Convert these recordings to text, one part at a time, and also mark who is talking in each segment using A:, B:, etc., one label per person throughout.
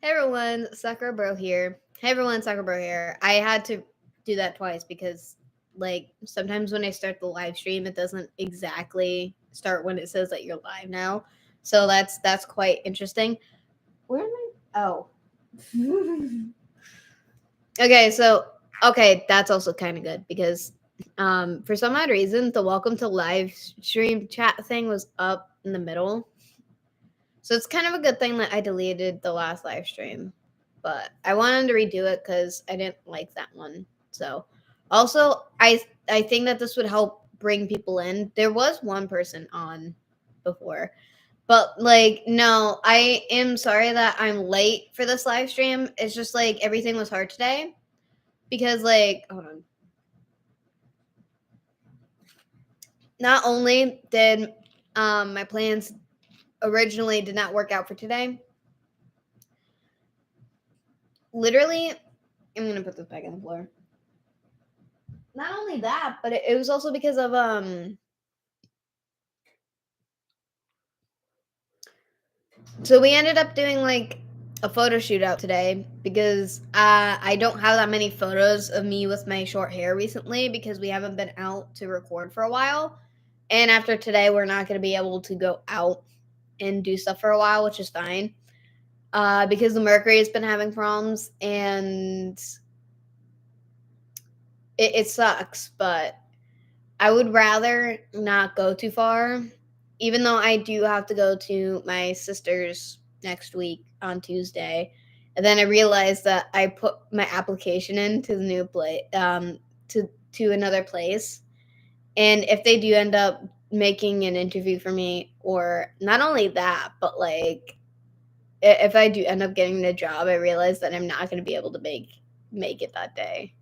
A: Hey everyone, Sakura Bro here. Hey everyone, Sakura Bro here. I had to do that twice because, like, sometimes when I start the live stream, it doesn't exactly start when it says that you're live now. So that's quite interesting. Where am I? Oh, okay. Okay, that's also kind of good because, for some odd reason, the welcome to live stream chat thing was up in the middle. So it's kind of a good thing that I deleted the last live stream, but I wanted to redo it because I didn't like that one. So also, I think that this would help bring people in. There was one person on before, but like no, I am sorry that I'm late for this live stream. It's just like everything was hard today because like hold on. Not only did my plans originally did not work out for today, literally I'm gonna put this back on the floor. Not only that, but it was also because of so we ended up doing like a photo shoot out today because I don't have that many photos of me with my short hair recently because we haven't been out to record for a while. And after today, we're not going to be able to go out and do stuff for a while, which is fine. Because the Mercury has been having problems and it sucks, but I would rather not go too far, even though I do have to go to my sister's next week on Tuesday. And then I realized that I put my application in to the new place, to another place, and if they do end up making an interview for me, or not only that, but like if I do end up getting the job, I realize that I'm not going to be able to make it that day.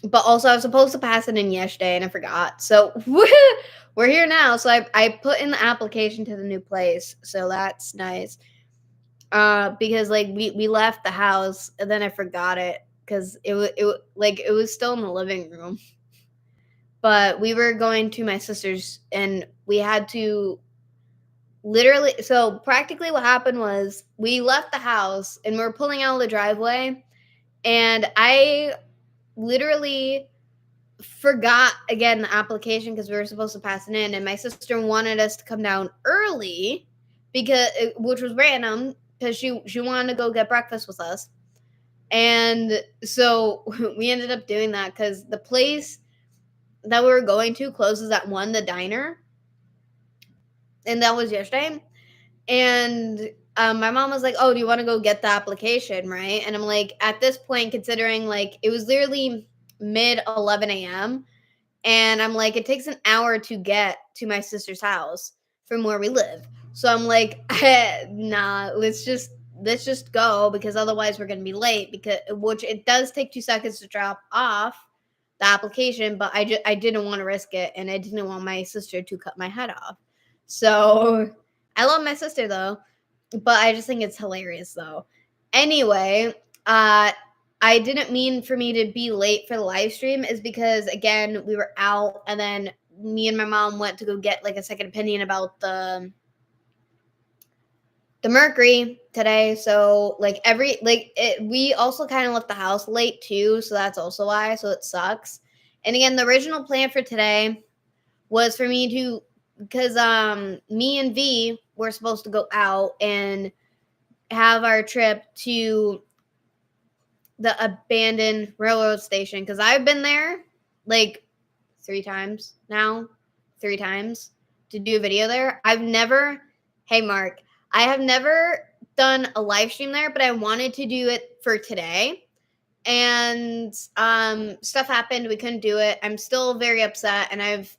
A: But also, I was supposed to pass it in yesterday and I forgot. So we're here now. So I put in the application to the new place. So that's nice. Because like we left the house and then I forgot it because it was still in the living room. But we were going to my sister's and we had to literally. So practically, what happened was we left the house and we are pulling out of the driveway, and I literally forgot again the application because we were supposed to pass it in, and my sister wanted us to come down early because which was random because she wanted to go get breakfast with us, and so we ended up doing that because the place that we were going to closes at 1, the diner, and that was yesterday. And my mom was like, "Oh, do you want to go get the application?" Right? And I'm like, at this point, considering like it was literally mid 11 a.m. And I'm like, it takes an hour to get to my sister's house from where we live. So I'm like, nah, let's just go because otherwise we're gonna be late. Because which it does take 2 seconds to drop off the application, but I didn't want to risk it, and I didn't want my sister to cut my head off. So I love my sister though, but I just think it's hilarious though. Anyway, I didn't mean for me to be late for the live stream is because again we were out and then me and my mom went to go get like a second opinion about the Mercury today. So like we also kind of left the house late too, so that's also why. So it sucks. And again, the original plan for today was for me to because me and V were supposed to go out and have our trip to the abandoned railroad station because I've been there like 3 times now, 3 times to do a video there. I've never, hey Mark, I have never done a live stream there, but I wanted to do it for today. And stuff happened, we couldn't do it. I'm still very upset, and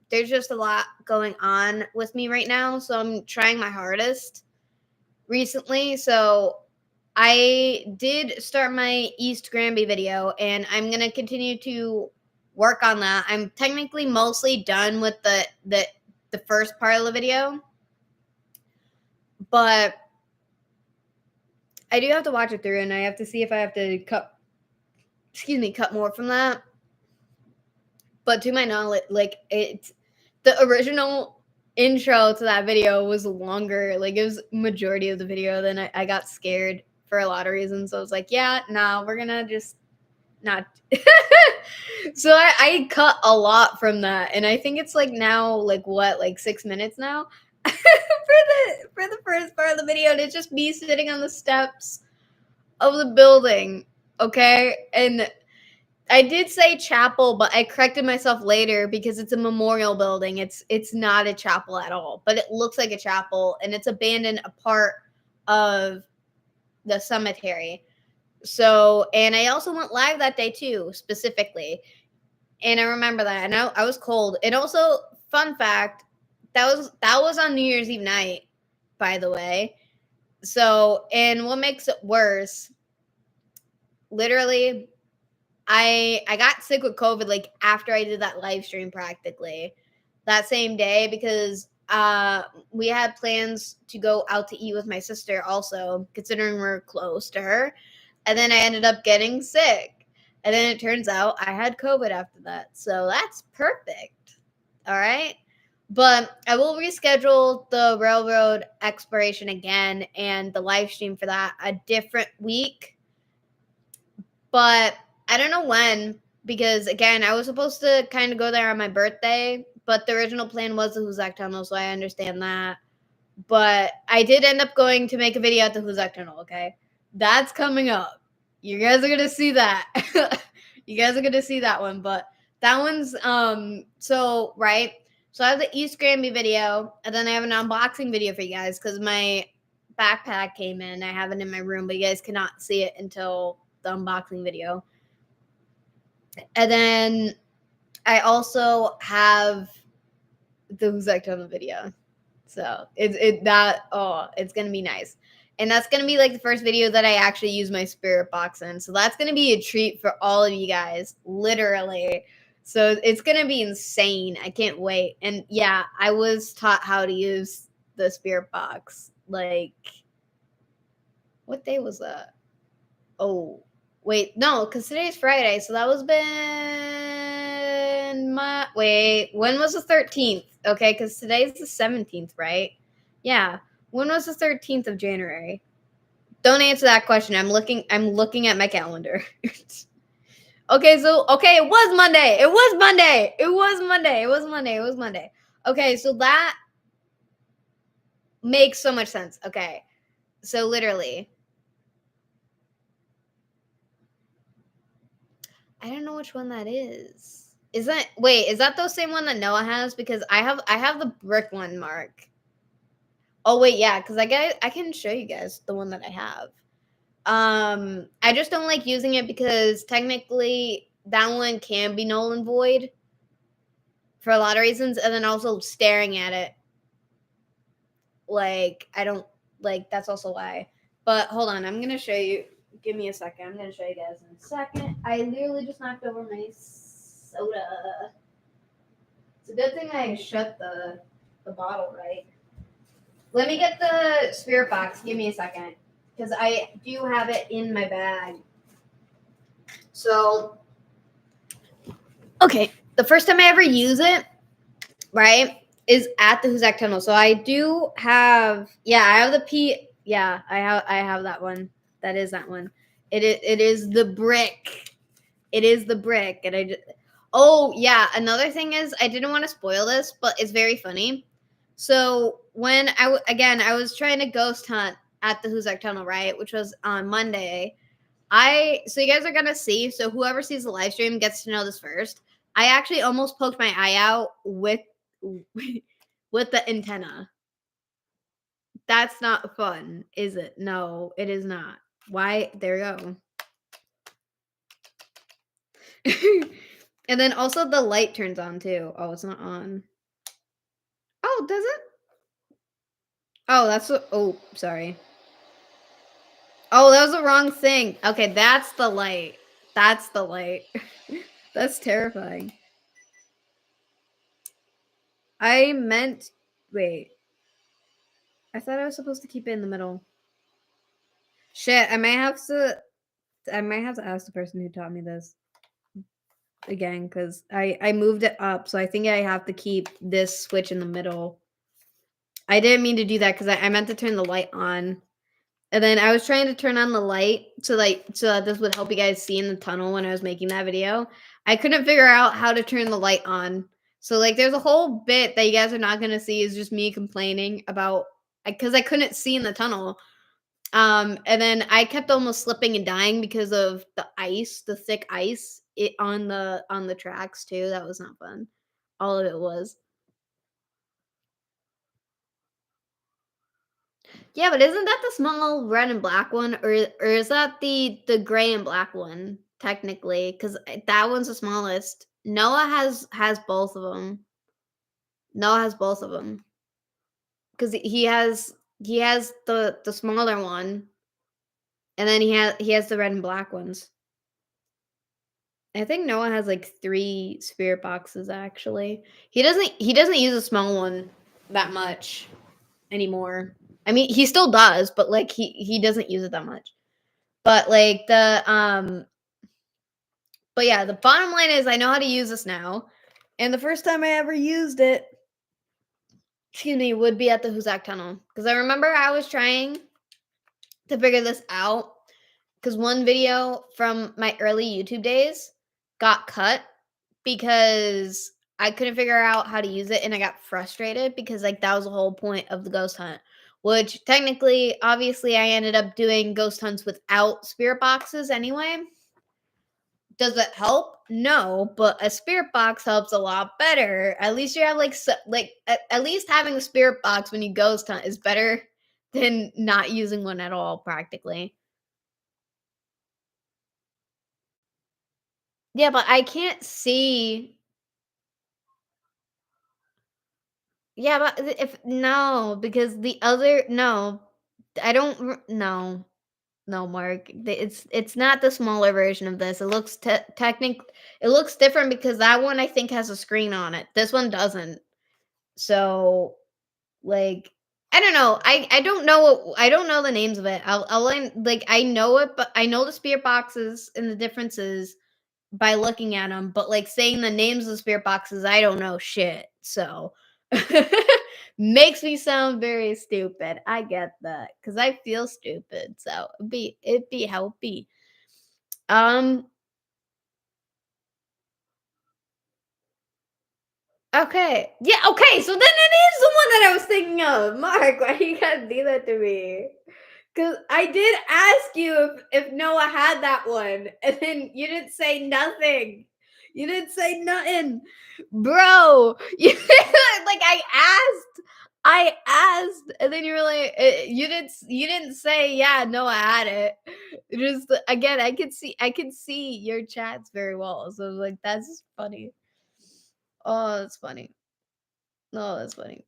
A: there's just a lot going on with me right now, so I'm trying my hardest recently. So I did start my East Granby video, and I'm gonna continue to work on that. I'm technically mostly done with the first part of the video, but I do have to watch it through, and I have to see if I have to cut more from that. But to my knowledge, like it's the original. intro to that video was longer. Like, it was majority of the video. Then I got scared for a lot of reasons. So I was like, yeah, no, we're gonna just not. So I cut a lot from that, and I think it's like now like what, like 6 minutes now for the first part of the video, and it's just me sitting on the steps of the building. Okay, and I did say chapel, but I corrected myself later because it's a memorial building. It's not a chapel at all, but it looks like a chapel, and it's abandoned a part of the cemetery. So, and I also went live that day too, specifically. And I remember that. And I was cold. And also, fun fact, that was on New Year's Eve night, by the way. So, and what makes it worse, literally, I got sick with COVID like after I did that live stream practically that same day because we had plans to go out to eat with my sister also, considering we're close to her. And then I ended up getting sick. And then it turns out I had COVID after that. So that's perfect. All right. But I will reschedule the railroad exploration again and the live stream for that a different week. But I don't know when, because again, I was supposed to kind of go there on my birthday, but the original plan was the Huzak Tunnel, so I understand that. But I did end up going to make a video at the Huzak Tunnel, okay? That's coming up. You guys are gonna see that. You guys are gonna see that one, but that one's so right. So I have the East Granby video, and then I have an unboxing video for you guys because my backpack came in. I have it in my room, but you guys cannot see it until the unboxing video. And then I also have the Huzak Tunnel video. So it's gonna be nice. And that's gonna be like the first video that I actually use my spirit box in. So that's gonna be a treat for all of you guys, literally. So it's gonna be insane. I can't wait. And yeah, I was taught how to use the spirit box. Like, what day was that? Oh, wait, no, because today's Friday, so that was been my when was the 13th? Okay, because today's the 17th, right? Yeah. When was the 13th of January? Don't answer that question. I'm looking at my calendar. Okay, it was Monday. It was Monday. It was Monday. It was Monday. It was Monday. Okay, so that makes so much sense. Okay. So literally, I don't know which one that is. Is that the same one that Noah has? Because I have the brick one, Mark. Oh wait, yeah, because I can show you guys the one that I have. I just don't like using it because technically that one can be null and void for a lot of reasons, and then also staring at it. Like, I don't like, that's also why. But hold on, I'm gonna show you. Give me a second. I'm gonna show you guys in a second. I literally just knocked over my soda. It's a good thing I shut the bottle right. Let me get the spirit box. Give me a second, because I do have it in my bag. So, okay, the first time I ever use it, right, is at the Huzak Tunnel. So I do have, yeah, I have the P. Yeah, I have that one. That is that one. It is the brick. It is the brick, and I just. Oh yeah, another thing is I didn't want to spoil this, but it's very funny. So when I was trying to ghost hunt at the Huzak Tunnel, right, which was on Monday. So you guys are gonna see. So whoever sees the live stream gets to know this first. I actually almost poked my eye out with the antenna. That's not fun, is it? No, it is not. Why? There you go. And then also the light turns on too. Oh, it's not on. Oh, does it? Oh, sorry. Oh, that was the wrong thing. Okay, that's the light. That's the light. That's terrifying. I meant, wait. I thought I was supposed to keep it in the middle. Shit, I might have to ask the person who taught me this again, because I moved it up, so I think I have to keep this switch in the middle. I didn't mean to do that because I meant to turn the light on. And then I was trying to turn on the light so that this would help you guys see in the tunnel when I was making that video. I couldn't figure out how to turn the light on. So like there's a whole bit that you guys are not gonna see is just me complaining about because I couldn't see in the tunnel. And then I kept almost slipping and dying because of the ice, the thick ice on the tracks too. That was not fun. All of it was. Yeah, but isn't that the small red and black one, or is that the gray and black one technically? Because that one's the smallest. Noah has both of them. Noah has both of them because he has the smaller one, and then he has the red and black ones. I think Noah has like 3 spirit boxes actually. He doesn't use a small one that much anymore. I mean, he still does, but like he doesn't use it that much. But like but yeah, the bottom line is I know how to use this now. And the first time I ever used it, excuse me, would be at the Huzak Tunnel. Because I remember I was trying to figure this out. Because one video from my early YouTube days got cut because I couldn't figure out how to use it and I got frustrated because like that was the whole point of the ghost hunt. Which technically, obviously, I ended up doing ghost hunts without spirit boxes anyway. Does it help? No, but a spirit box helps a lot better. At least you have at least having a spirit box when you ghost hunt is better than not using one at all practically. Yeah, but I can't see. Yeah, but if no, because the other no, I don't no. No, Mark. It's not the smaller version of this. It looks it looks different because that one I think has a screen on it. This one doesn't. So like I don't know. I don't know I don't know the names of it. Like I know it, but I know the spirit boxes and the differences by looking at them. But like saying the names of the spirit boxes, I don't know shit. So makes me sound very stupid. I get that because I feel stupid. So it'd be how it be. Um. Okay. Yeah. Okay. So then it is the one that I was thinking of. Mark, why you gotta do that to me? Because I did ask you if Noah had that one, and then you didn't say nothing. You didn't say nothing, bro. Like I asked, and then you were like, you didn't say yeah. Noah had it. Just again, I could see your chats very well. So I was like, that's funny. Oh, that's funny. Oh, that's funny.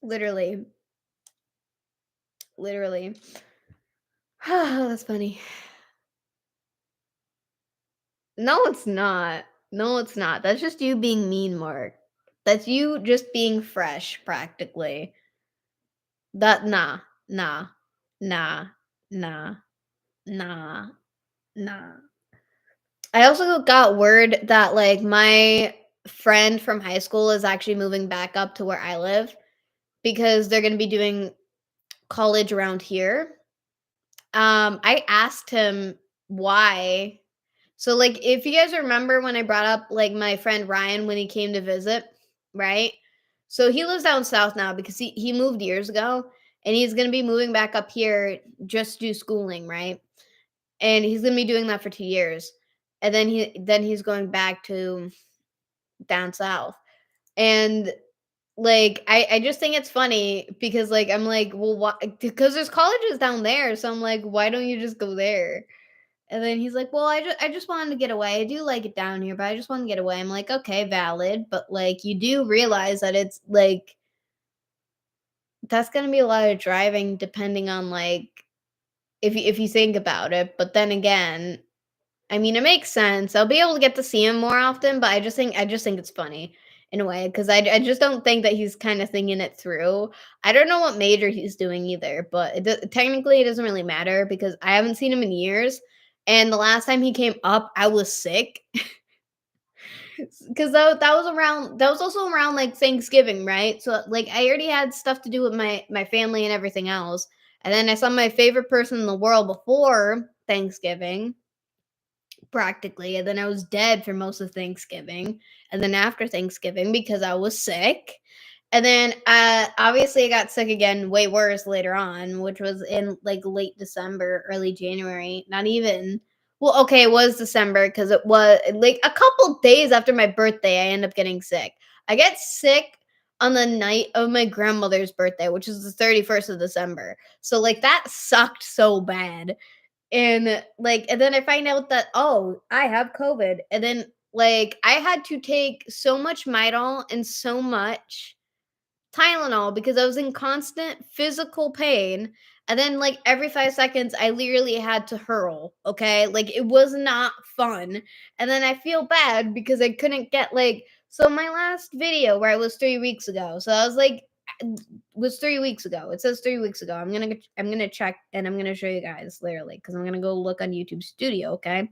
A: Literally, literally. Oh, that's funny. No, it's not. No, it's not. That's just you being mean, Mark. That's you just being fresh, practically. That nah, nah, nah, nah, nah, nah. I also got word that like my friend from high school is actually moving back up to where I live because they're gonna be doing college around here. I asked him why. So, like, if you guys remember when I brought up like my friend Ryan when he came to visit, right? So he lives down south now because he moved years ago and he's gonna be moving back up here just to do schooling, right? And he's gonna be doing that for 2 years. And then he's going back to down south. And like I just think it's funny because like I'm like, well, what? Because there's colleges down there, so I'm like, why don't you just go there? And then he's like, "Well, I just wanted to get away. I do like it down here, but I just want to get away." I'm like, "Okay, valid, but like you do realize that it's like that's going to be a lot of driving depending on like if you think about it. But then again, I mean, it makes sense. I'll be able to get to see him more often, but I just think it's funny in a way because I just don't think that he's kind of thinking it through. I don't know what major he's doing either, but technically it doesn't really matter because I haven't seen him in years. And the last time he came up, I was sick. Because that was also around like Thanksgiving, right? So like I already had stuff to do with my family and everything else. And then I saw my favorite person in the world before Thanksgiving, practically, and then I was dead for most of Thanksgiving, and then after Thanksgiving because I was sick. And then obviously I got sick again way worse later on, which was in like late December, early January. Not even well, okay, it was December because it was like a couple days after my birthday, I end up getting sick. I get sick on the night of my grandmother's birthday, which is the 31st of December. So like that sucked so bad. And then I find out that, oh, I have COVID. And then like I had to take so much Midol and so much Tylenol because I was in constant physical pain. And then like every 5 seconds I literally had to hurl. Okay. Like it was not fun. And then I feel bad because I couldn't get like so my last video where I was 3 weeks ago. So I was like was 3 weeks ago. It says 3 weeks ago. I'm gonna check and I'm gonna show you guys literally because I'm gonna go look on YouTube Studio. Okay,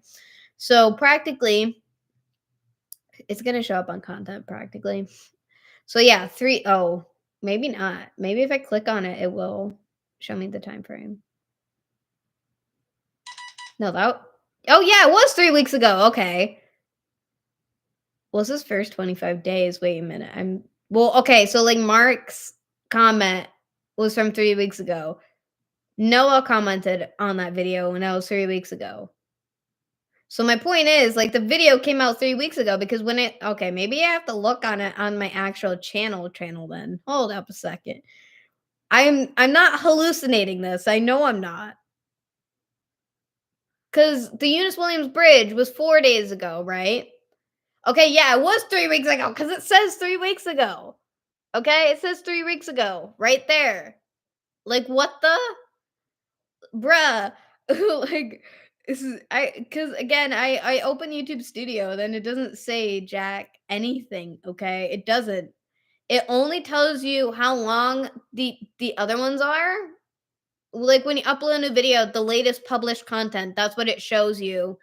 A: so practically it's gonna show up on content practically. So yeah, three oh maybe not. Maybe if I click on it, it will show me the time frame. No, that oh yeah, it was 3 weeks ago. Okay, what's his first 25 days? Wait a minute. I'm well. Okay, so like Mark's comment was from 3 weeks ago. Noah commented on that video when that was 3 weeks ago. So my point is, like, the video came out 3 weeks ago because when it okay, maybe I have to look on it on my actual channel then. Hold up a second. I'm not hallucinating this. I know I'm not. Because the Eunice Williams Bridge was 4 days ago, right? Okay, yeah, it was 3 weeks ago because it says 3 weeks ago. Okay, it says 3 weeks ago right there. Like, what the? Bruh, like, this is I because again, I open YouTube Studio, then it doesn't say Jack anything, okay? It doesn't. It only tells you how long the other ones are. Like, when you upload a new video, the latest published content, that's what it shows you.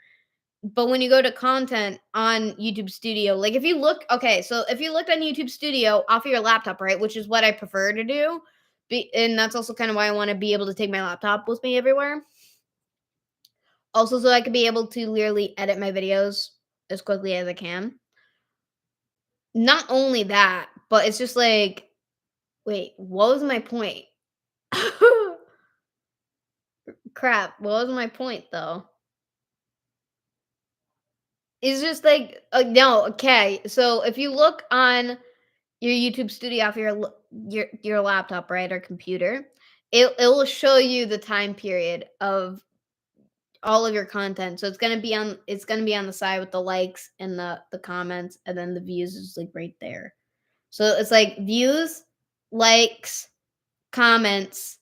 A: But when you go to content on YouTube Studio, like, if you look okay, so if you looked on YouTube Studio off of your laptop, right, which is what I prefer to do, and that's also kind of why I wanna be able to take my laptop with me everywhere. Also, so I could be able to literally edit my videos as quickly as I can. Not only that, but it's just like, wait, what was my point? Crap, what was my point though? It's just like, no, okay. So if you look on your YouTube Studio off your laptop, right, or computer, it will show you the time period of all of your content. So it's gonna be on the side with the likes and the comments, and then the views is like right there. So it's like views, likes, comments,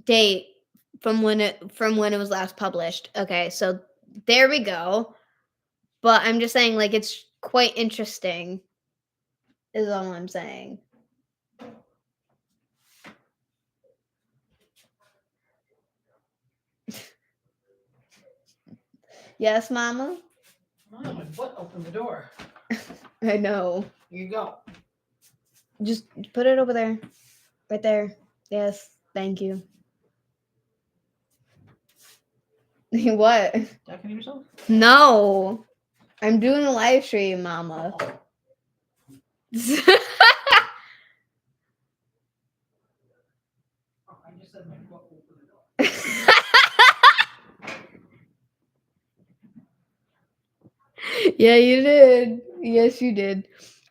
A: date from when it was last published. Okay, so there we go. But I'm just saying, like, it's quite interesting, is all I'm saying. Yes, Mama.
B: Mom, my foot opened the door.
A: I know.
B: Here you go.
A: Just put it over there, right there. Yes, thank you. What?
B: Talking to yourself?
A: No, I'm doing a live stream, Mama.
B: Oh, I just said my foot opened the door.
A: Yeah, you did. Yes, you did.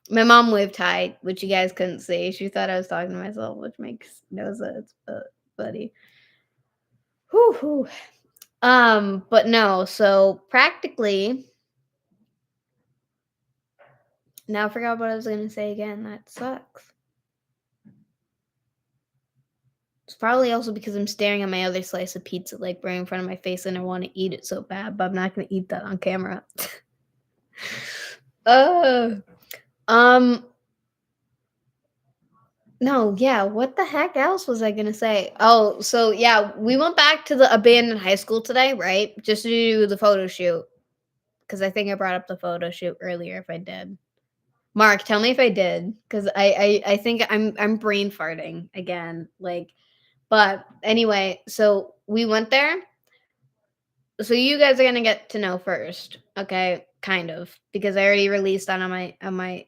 A: My mom waved hi, which you guys couldn't see. She thought I was talking to myself, which makes no sense, but buddy. Whew, whew. But no, so practically now I forgot what I was gonna say again. That sucks. It's probably also because I'm staring at my other slice of pizza like right in front of my face and I want to eat it so bad, but I'm not gonna eat that on camera. uh um No, yeah, what the heck else was I gonna say? Oh, so yeah, we went back to the abandoned high school today, right? Just to do the photo shoot. because I think I brought up the photo shoot earlier. If I did, Mark, tell me if I did, because I think I'm brain farting again. Like, but anyway, so we went there. So you guys are gonna get to know first, okay? Kind of, because I already released that on my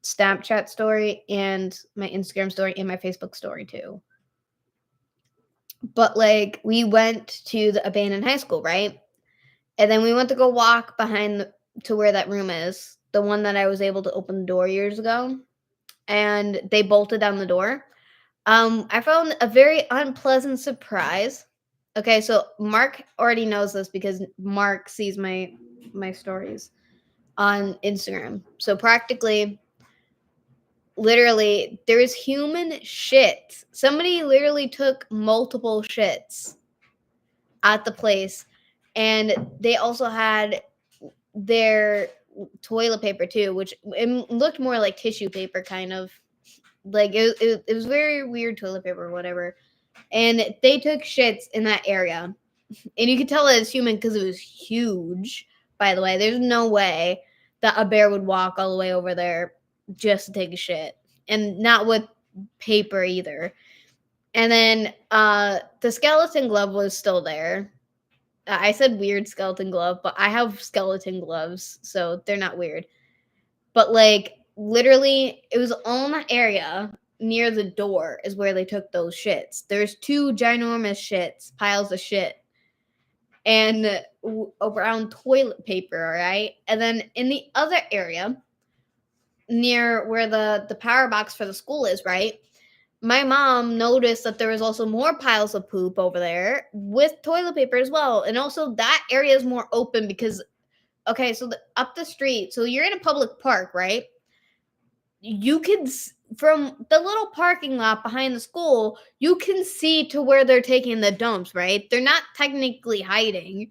A: Snapchat story and my Instagram story and my Facebook story too. But like we went to the abandoned high school, right? And then we went to go walk to where that room is, the one that I was able to open the door years ago, and they bolted down the door. I found a very unpleasant surprise. Okay, so Mark already knows this because Mark sees my stories on Instagram. So practically, literally, there is human shit. Somebody literally took multiple shits at the place, and they also had their toilet paper too, which it looked more like tissue paper, kind of like it was very weird toilet paper or whatever. And they took shits in that area, and you could tell that it's human because it was huge. By the way, there's no way that a bear would walk all the way over there just to take a shit, and not with paper either. And then the skeleton glove was still there. I said weird skeleton glove, but I have skeleton gloves, so they're not weird. But like literally, it was on that area near the door is where they took those shits. There's two ginormous shits, piles of shit, and around toilet paper, all right? And then in the other area, near where the power box for the school is, right? My mom noticed that there was also more piles of poop over there with toilet paper as well. And also that area is more open because okay, so up the street, so you're in a public park, right? You can from the little parking lot behind the school, you can see to where they're taking the dumps, right? They're not technically hiding,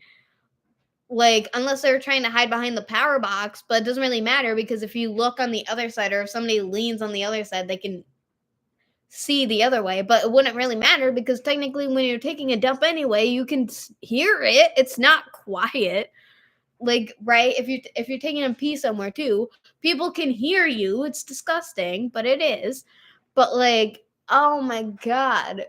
A: like unless they're trying to hide behind the power box, but it doesn't really matter because if you look on the other side or if somebody leans on the other side, they can see the other way. But it wouldn't really matter because technically when you're taking a dump anyway, you can hear it. It's not quiet. Like, right, if you're taking a pee somewhere too, people can hear you. It's disgusting, but it is. But like, oh my god.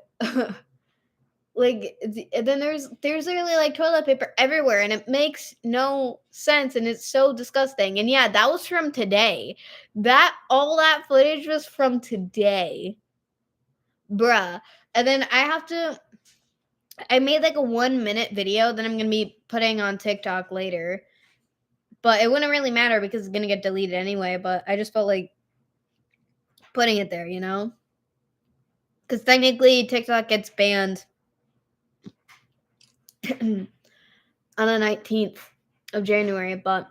A: Like then there's literally like toilet paper everywhere and it makes no sense and it's so disgusting. And yeah, that was from today. That all that footage was from today, bruh. And then I made like a 1 minute video that I'm gonna be putting on TikTok later, but it wouldn't really matter because it's gonna get deleted anyway. But I just felt like putting it there, because technically TikTok gets banned on the 19th of January. But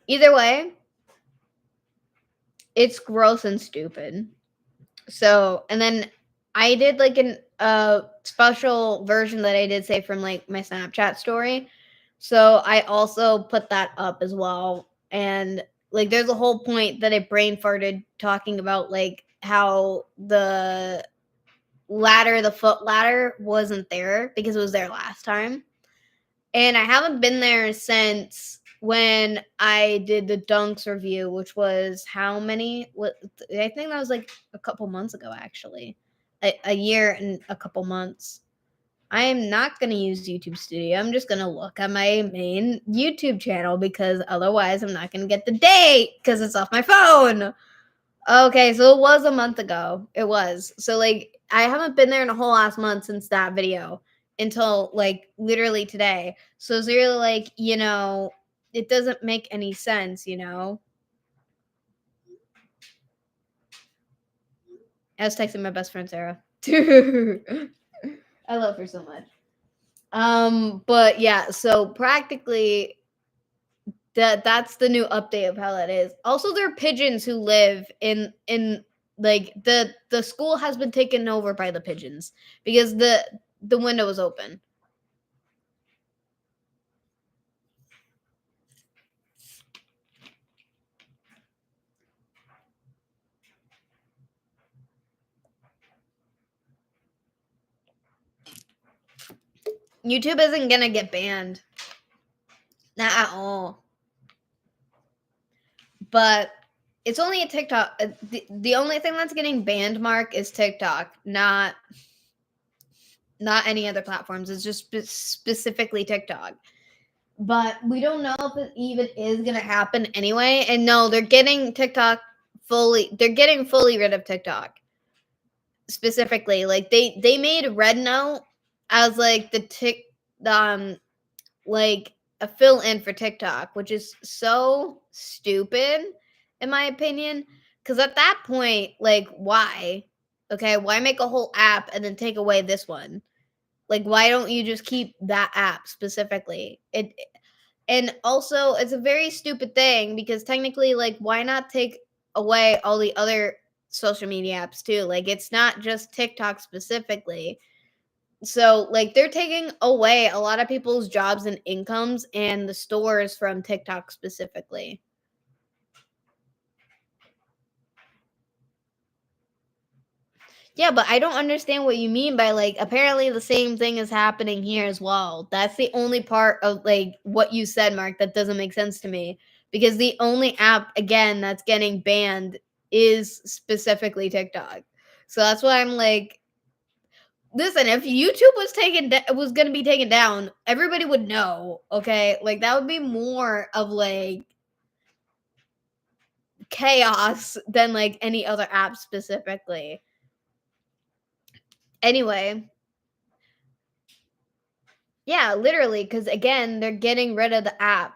A: either way, it's gross and stupid. So, and then I did like a special version that I did say from like my Snapchat story. So I also put that up as well. And like there's a whole point that I brain farted talking about like how the foot ladder wasn't there because it was there last time. And I haven't been there since when I did the Dunks review, which was how many? What I think that was like a couple months ago, actually, a year and a couple months. I am not going to use YouTube Studio. I'm just going to look at my main YouTube channel because otherwise I'm not going to get the date because it's off my phone. Okay, so it was a month ago. It was. So like I haven't been there in a whole last month since that video until like literally today. So it's really like, it doesn't make any sense. I was texting my best friend Sarah. I love her so much. But yeah, so practically that's the new update of how that is. Also, there are pigeons who live in like the school has been taken over by the pigeons because the window was open. YouTube isn't gonna get banned. Not at all. But it's only a TikTok. The only thing that's getting banned, Mark, is TikTok, not any other platforms. It's just specifically TikTok. But we don't know if it even is going to happen anyway. And no, they're getting TikTok fully. They're getting fully rid of TikTok specifically. Like they made Red Note as like like a fill in for TikTok, which is so stupid in my opinion. Because at that point, like, why? Okay, why make a whole app and then take away this one? Like, why don't you just keep that app specifically? And also it's a very stupid thing because technically, like, why not take away all the other social media apps too? Like, it's not just TikTok specifically. So, like, they're taking away a lot of people's jobs and incomes and the stores from TikTok specifically. Yeah, but I don't understand what you mean by, like, apparently the same thing is happening here as well. That's the only part of, like, what you said, Mark, that doesn't make sense to me. Because the only app, again, that's getting banned is specifically TikTok. So that's why I'm like, listen, if YouTube was going to be taken down, everybody would know, okay? Like, that would be more of, like, chaos than, like, any other app specifically. Anyway, yeah, literally, because again, they're getting rid of the app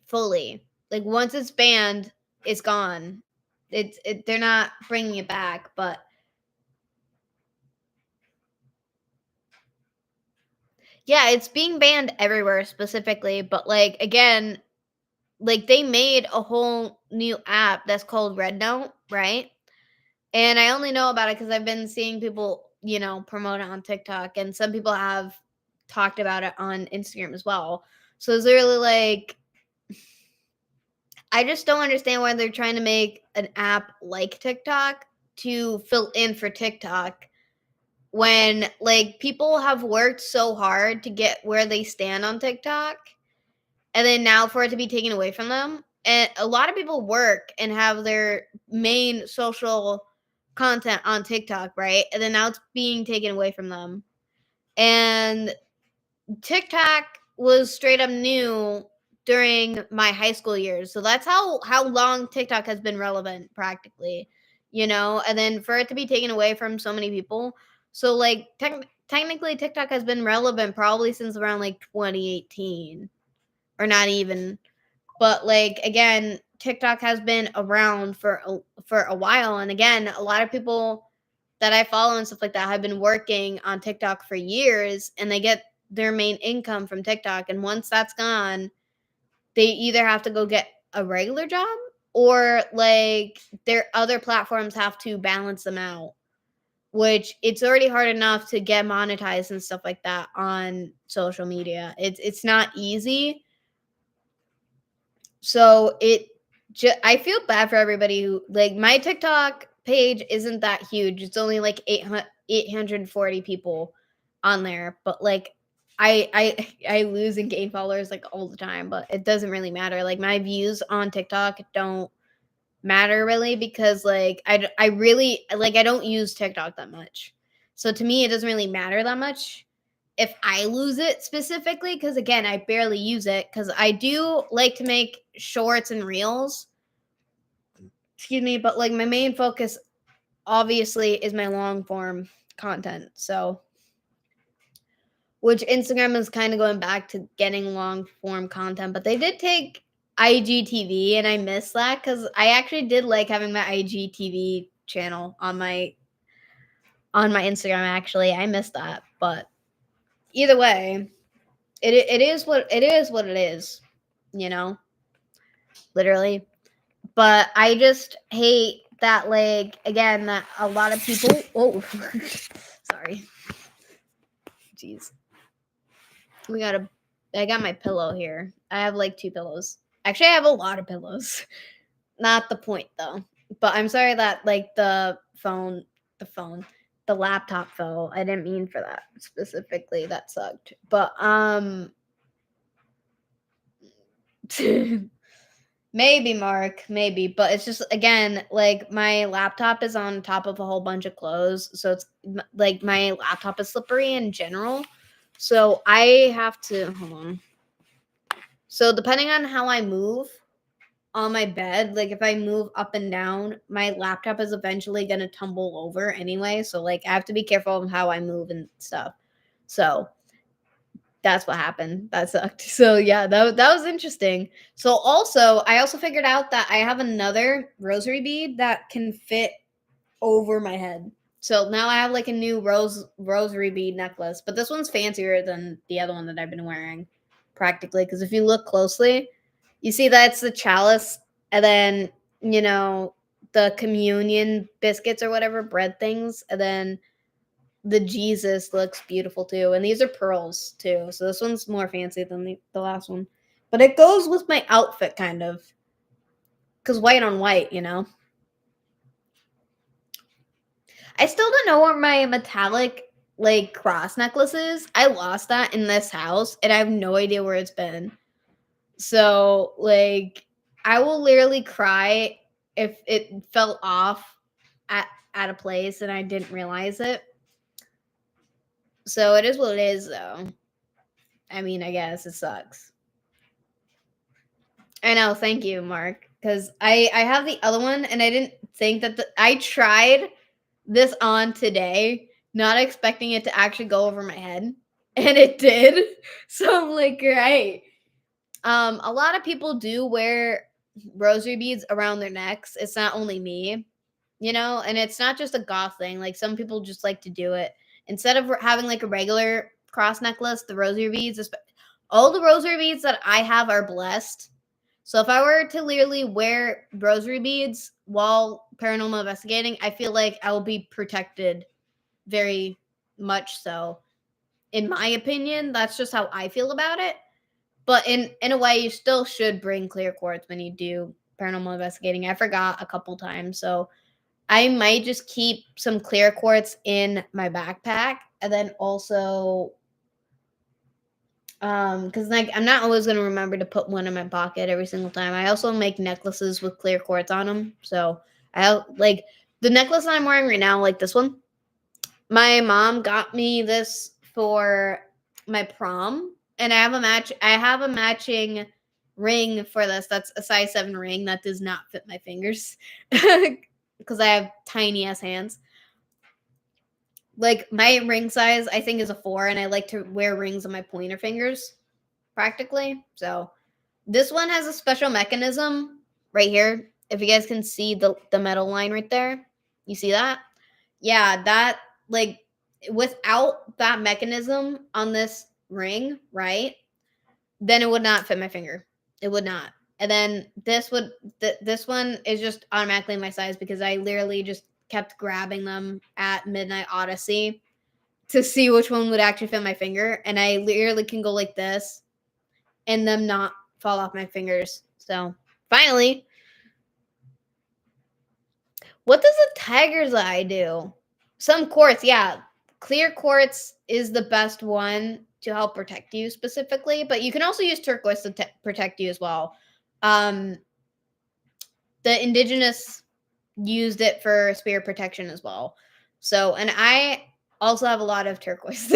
A: fully. Like, once it's banned, it's gone. They're not bringing it back, but yeah, it's being banned everywhere specifically. But like again, like they made a whole new app that's called Red Note, right? And I only know about it because I've been seeing people, promote it on TikTok, and some people have talked about it on Instagram as well. So it's really like I just don't understand why they're trying to make an app like TikTok to fill in for TikTok when like people have worked so hard to get where they stand on TikTok and then now for it to be taken away from them. And a lot of people work and have their main social content on TikTok, right? And then now it's being taken away from them. And TikTok was straight up new during my high school years. So that's how long TikTok has been relevant practically, and then for it to be taken away from so many people. So like technically TikTok has been relevant probably since around like 2018 or not even. But like again, TikTok has been around for a while, and again, a lot of people that I follow and stuff like that have been working on TikTok for years, and they get their main income from TikTok. And once that's gone, they either have to go get a regular job or like their other platforms have to balance them out. Which it's already hard enough to get monetized and stuff like that on social media. It's not easy. So I feel bad for everybody who like my TikTok page isn't that huge. It's only like 840 people on there, but like I lose and gain followers like all the time, but it doesn't really matter. Like my views on TikTok don't matter really because like I really like I don't use TikTok that much. So to me it doesn't really matter that much if I lose it specifically, because again, I barely use it because I do like to make shorts and reels. Excuse me, but like my main focus obviously is my long form content. So, which Instagram is kind of going back to getting long form content, but they did take IGTV and I miss that because I actually did like having my IGTV channel on my Instagram. Actually, I missed that, but either way, it is what it is, you know, literally. But I just hate that like again that a lot of people oh sorry. Jeez. We got a I got my pillow here. I have like two pillows. Actually I have a lot of pillows. Not the point though. But I'm sorry that like the laptop fell. I didn't mean for that specifically. That sucked. But Maybe, Mark, maybe, but it's just again like my laptop is on top of a whole bunch of clothes, so it's like my laptop is slippery in general. So I have to hold on. So depending on how I move on my bed, like if I move up and down, my laptop is eventually going to tumble over anyway, so like I have to be careful of how I move and stuff. So that's what happened. That sucked. So yeah, that was interesting. So also, I also figured out that I have another rosary bead that can fit over my head. So now I have like a new rosary bead necklace, but this one's fancier than the other one that I've been wearing, practically. Because if you look closely, you see that it's the chalice, and then the communion biscuits or whatever bread things, and then the Jesus looks beautiful too. And these are pearls too. So this one's more fancy than the last one. But it goes with my outfit kind of. Because white on white. I still don't know where my metallic like cross necklace is. I lost that in this house and I have no idea where it's been. So like I will literally cry if it fell off at at a place and I didn't realize it. So it is what it is though. I mean, I guess it sucks. I know, thank you, Mark. Because I have the other one, and I didn't think that I tried this on today, not expecting it to actually go over my head, and it did. So I'm like, great. A lot of people do wear rosary beads around their necks. It's not only me, and it's not just a goth thing. Like some people just like to do it instead of having like a regular cross necklace. The rosary beads, all the rosary beads that I have are blessed. So if I were to literally wear rosary beads while paranormal investigating, I feel like I will be protected very much so. In my opinion, that's just how I feel about it. But in a way, you still should bring clear quartz when you do paranormal investigating. I forgot a couple times, so I might just keep some clear quartz in my backpack, and then also because like I'm not always gonna remember to put one in my pocket every single time. I also make necklaces with clear quartz on them. So I like the necklace that I'm wearing right now, like this one. My mom got me this for my prom, and I have a matching ring for this. That's a size 7 ring that does not fit my fingers because I have tiny ass hands. Like my ring size, I think is a 4, and I like to wear rings on my pointer fingers practically. So this one has a special mechanism right here. If you guys can see the metal line right there, you see that? Yeah, that like without that mechanism on this ring, right? Then it would not fit my finger. It would not. And then this one is just automatically my size because I literally just kept grabbing them at Midnight Odyssey to see which one would actually fit my finger, and I literally can go like this and them not fall off my fingers. So finally, what does a tiger's eye do? Some quartz, yeah. Clear quartz is the best one to help protect you specifically, but you can also use turquoise to protect you as well. Um, the indigenous used it for spirit protection as well. So, and I also have a lot of turquoise.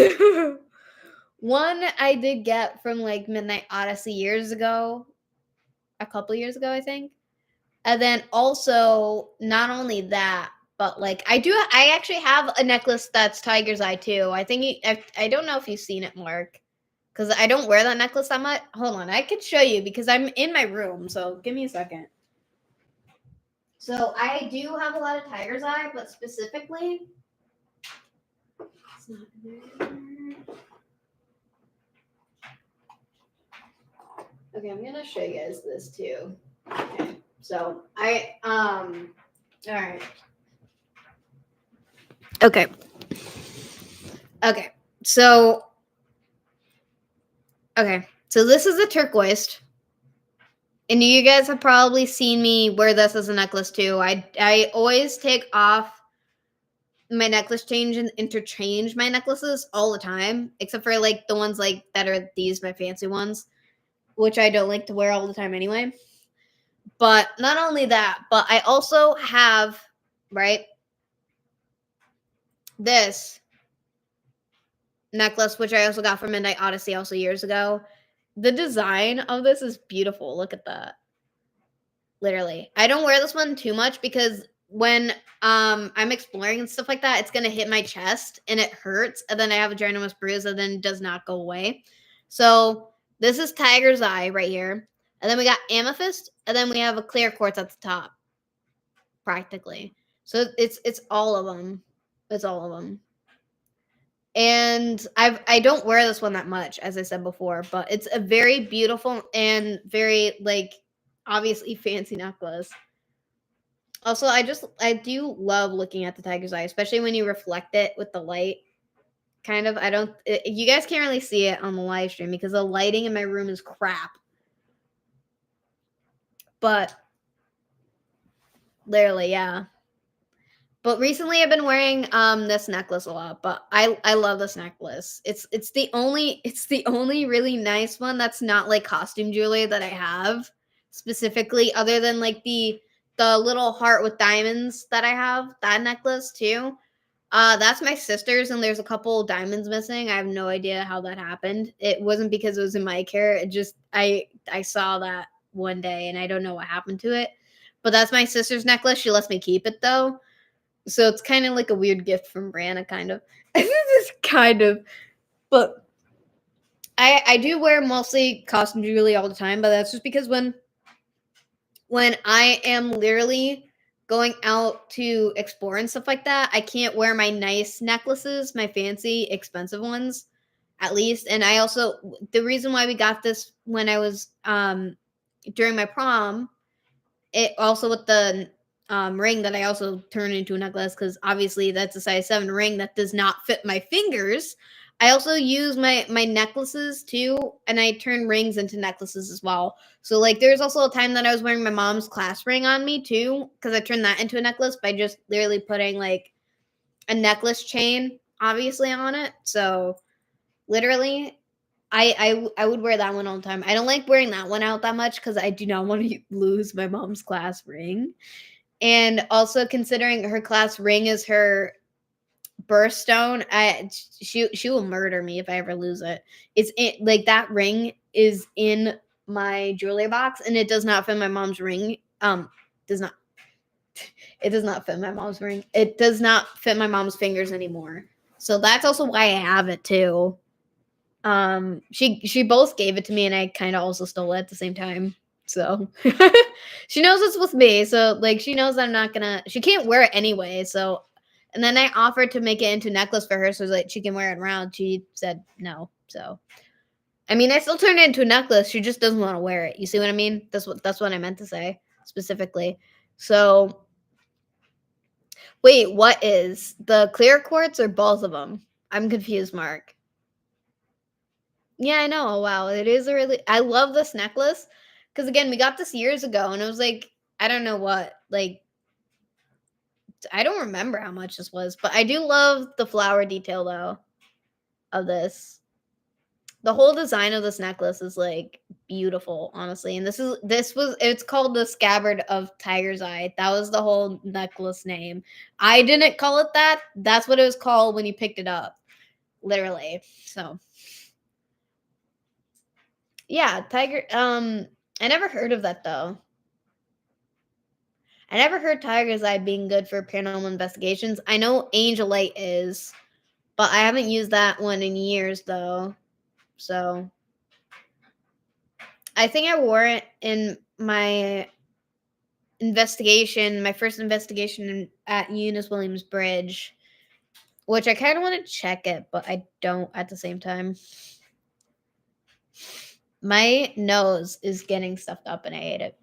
A: One I did get from like Midnight Odyssey years ago, a couple years ago, I think. And then also, not only that, but like I actually have a necklace that's tiger's eye too. I think I don't know if you've seen it, Mark, because I don't wear that necklace that much. Hold on, I could show you because I'm in my room. So give me a second. So I do have a lot of tiger's eye, but specifically, it's not there. Okay, I'm gonna show you guys this too. Okay, so all right. Okay. Okay. So okay. So this is a turquoise. And you guys have probably seen me wear this as a necklace too. I always take off my necklace change and interchange my necklaces all the time, except for like the ones like that are these my fancy ones. which I don't like to wear all the time anyway. But not only that, but I also have, right, this necklace, which I also got from Midnight Odyssey also years ago. The design of this is beautiful. Look at that. Literally. I don't wear this one too much because when I'm exploring and stuff like that, it's gonna hit my chest and it hurts, and then I have a ginormous bruise and then it does not go away. So this is Tiger's Eye right here. And then we got Amethyst, and then we have a clear quartz at the top, practically. So it's all of them. It's all of them. And I don't wear this one that much, as I said before, but it's a very beautiful and very like obviously fancy necklace. Also, I do love looking at the tiger's eye, especially when you reflect it with the light. Kind of, I don't. You guys can't really see it on the live stream because the lighting in my room is crap. But literally, yeah. But recently, I've been wearing this necklace a lot. But I love this necklace. It's the only really nice one that's not like costume jewelry that I have specifically, other than like the little heart with diamonds that I have. That necklace too. That's my sister's, and there's a couple diamonds missing. I have no idea how that happened. It wasn't because it was in my care. It just I saw that one day, and I don't know what happened to it. But that's my sister's necklace. She lets me keep it though, so it's kind of like a weird gift from Brianna, kind of. This kind of, but I do wear mostly costume jewelry all the time. But that's just because when I am literally going out to explore and stuff like that, I can't wear my nice necklaces, my fancy, expensive ones, at least. And I also, the reason why we got this when I was during my prom, it also with the ring that I also turned into a necklace, because obviously that's a size 7 ring that does not fit my fingers. I also use my necklaces too, and I turn rings into necklaces as well. So like there's also a time that I was wearing my mom's class ring on me too, because I turned that into a necklace by just literally putting like a necklace chain obviously on it. So literally I would wear that one all the time. I don't like wearing that one out that much because I do not want to lose my mom's class ring. And also considering her class ring is her birthstone, she will murder me if I ever lose it. Like that ring is in my jewelry box, and it does not fit my mom's ring. Does not it does not fit my mom's ring. It does not fit my mom's fingers anymore. So that's also why I have it too. She both gave it to me, and I kind of also stole it at the same time. So she knows it's with me. So like she knows I'm not gonna. She can't wear it anyway. So and then I offered to make it into a necklace for her so that she can wear it around. She said no. So I mean, I still turned it into a necklace. She just doesn't want to wear it. You see what I mean? That's what I meant to say specifically. So wait, what is the clear quartz or both of them? I'm confused, Mark. Yeah, I know. Oh, wow. It is a really I love this necklace because again, we got this years ago and it was like I don't know what. Like I don't remember how much this was, but I do love the flower detail though of this. The whole design of this necklace is like beautiful, honestly. And it's called the scabbard of Tiger's Eye. That was the whole necklace name. I didn't call it that. That's what it was called when you picked it up. Literally. So yeah, tiger. I never heard of that though. I never heard Tiger's Eye being good for paranormal investigations. I know Angel Light is, but I haven't used that one in years though. So I think I wore it in my investigation, my first investigation at Eunice Williams Bridge, which I kind of want to check it, but I don't at the same time. My nose is getting stuffed up and I hate it.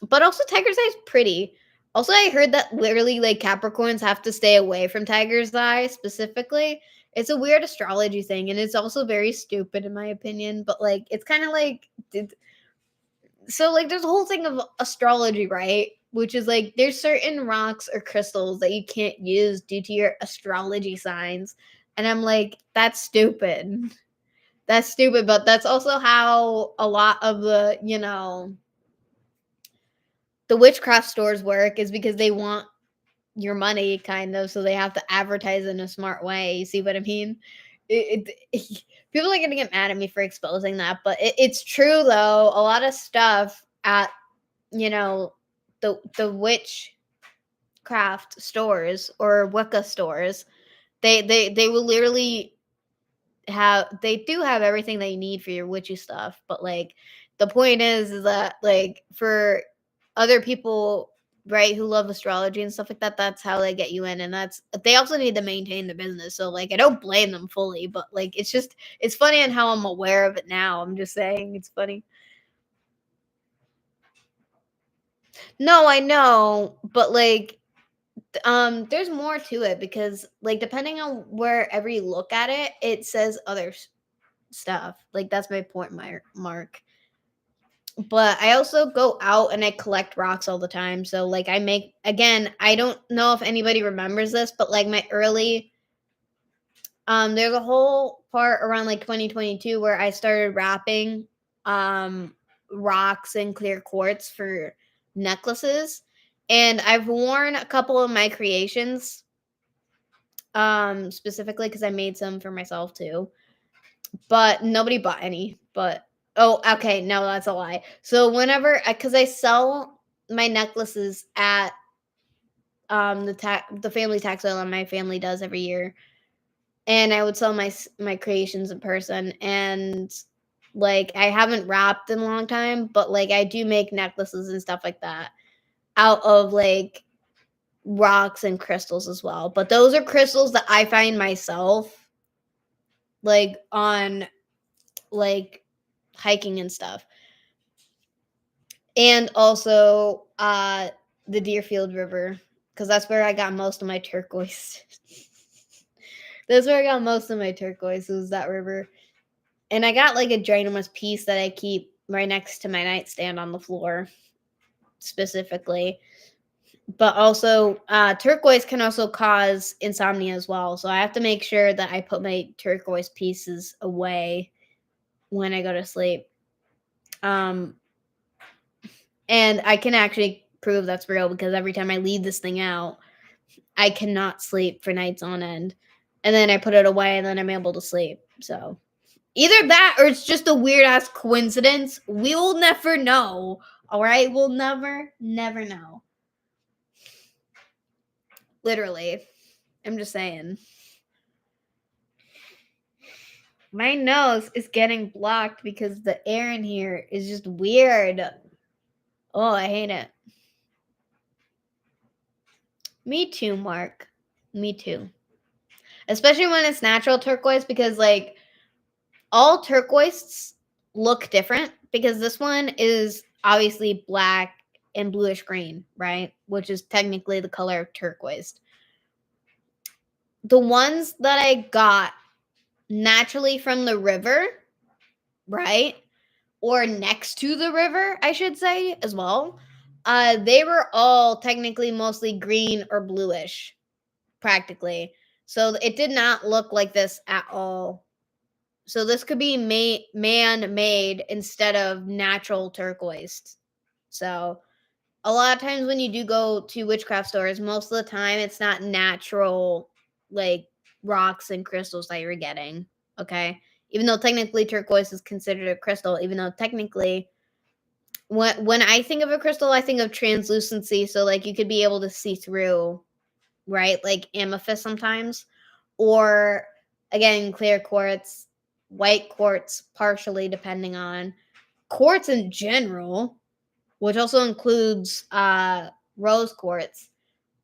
A: But also Tiger's Eye is pretty. Also, I heard that literally like Capricorns have to stay away from Tiger's Eye specifically. It's a weird astrology thing, and it's also very stupid in my opinion. But like, it's kind of like so like there's a whole thing of astrology, right? Which is like there's certain rocks or crystals that you can't use due to your astrology signs, and I'm like that's stupid. That's stupid, but that's also how a lot of the, the witchcraft stores work, is because they want your money, kind of, so they have to advertise in a smart way. You see what I mean? People are gonna get mad at me for exposing that, but it's true though. A lot of stuff at the witchcraft stores or Wicca stores, they will literally they do have everything that you need for your witchy stuff, but like the point is that like for other people, right, who love astrology and stuff like that, that's how they get you in, and that's they also need to maintain the business. So like I don't blame them fully, but like it's funny on how I'm aware of it now. I'm just saying it's funny. No, I know, but like there's more to it, because like depending on wherever you look at it, it says other stuff. Like that's my point, Mark. But I also go out and I collect rocks all the time. So like I make, again, I don't know if anybody remembers this, but like my early there's a whole part around like 2022 where I started wrapping um rocks and clear quartz for necklaces. And I've worn a couple of my creations specifically because I made some for myself too, but nobody bought any. But oh, okay, no, that's a lie. So whenever, because I sell my necklaces at the family tax sale that my family does every year, and I would sell my creations in person, and like I haven't wrapped in a long time, but like I do make necklaces and stuff like that out of like rocks and crystals as well. But those are crystals that I find myself, like on like hiking and stuff. And also the Deerfield River, because that's where I got most of my turquoise. That's where I got most of my turquoise, was that river. And I got like a ginormous piece that I keep right next to my nightstand on the floor specifically. But also turquoise can also cause insomnia as well, so I have to make sure that I put my turquoise pieces away when I go to sleep. um And I can actually prove that's real, because every time I leave this thing out, I cannot sleep for nights on end. And then I put it away and then I'm able to sleep. So either that or it's just a weird ass coincidence. We will never know. All right? We'll never know. Literally. I'm just saying. My nose is getting blocked because the air in here is just weird. Oh, I hate it. Me too, Mark. Me too. Especially when it's natural turquoise, because like all turquoises look different, because this one is obviously black and bluish green, right? Which is technically the color of turquoise. The ones that I got naturally from the river, right? Or next to the river, I should say, as well. They were all technically mostly green or bluish, practically. So it did not look like this at all. So this could be man-made instead of natural turquoise. So a lot of times when you do go to witchcraft stores, most of the time it's not natural like rocks and crystals that you're getting. Okay. Even though technically turquoise is considered a crystal, even though technically when I think of a crystal, I think of translucency. So like you could be able to see through, right? Like amethyst sometimes. Or again, clear quartz, white quartz, partially depending on quartz in general, which also includes rose quartz.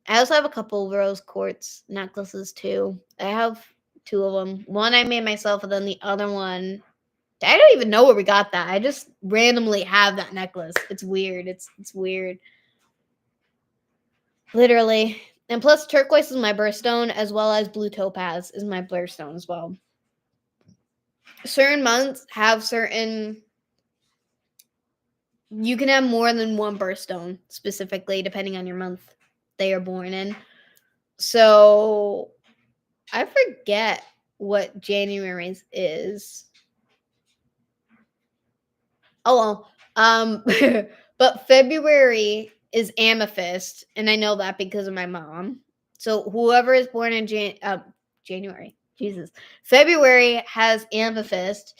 A: I also have a couple of rose quartz necklaces too. I have two of them. One I made myself, and then the other one, I don't even know where we got that. I just randomly have that necklace. It's weird. It's weird. Literally. And plus turquoise is my birthstone, as well as blue topaz is my birthstone as well. Certain months have certain, you can have more than one birthstone specifically depending on your month they are born in. So I forget what January's is. Oh well. But February is amethyst, and I know that because of my mom. So whoever is born in January, Jesus, February has amethyst.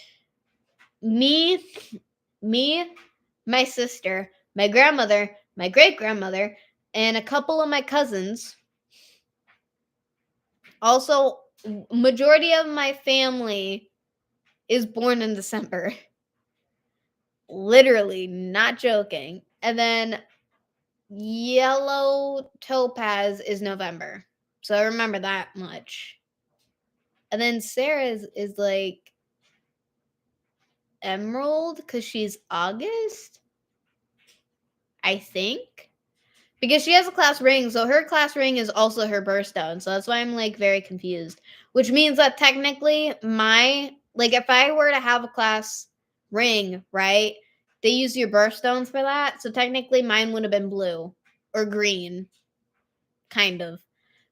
A: Me, me, my sister, my grandmother, my great grandmother, and a couple of my cousins. Also, majority of my family is born in December. Literally, not joking. And then yellow topaz is November. So I remember that much. And then Sarah's is like emerald because she's August, I think. Because she has a class ring, so her class ring is also her birthstone. So that's why I'm like very confused. Which means that technically if I were to have a class ring, right? They use your birthstones for that. So technically mine would have been blue or green, kind of.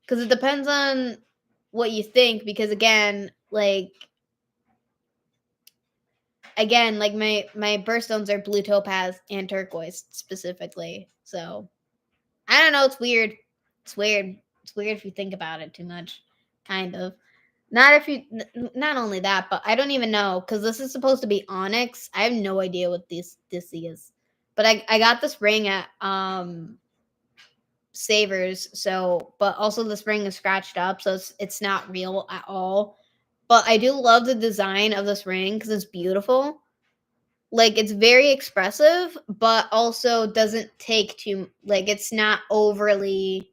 A: Because it depends on what you think. Because again, my birthstones are blue topaz and turquoise specifically. So I don't know. It's weird. It's weird. It's weird if you think about it too much. Kind of. Not if you. Not only that, but I don't even know because this is supposed to be onyx. I have no idea what this is. But I got this ring at Savers. So, but also this ring is scratched up, so it's not real at all. But I do love the design of this ring because it's beautiful. Like it's very expressive, but also doesn't take too it's not overly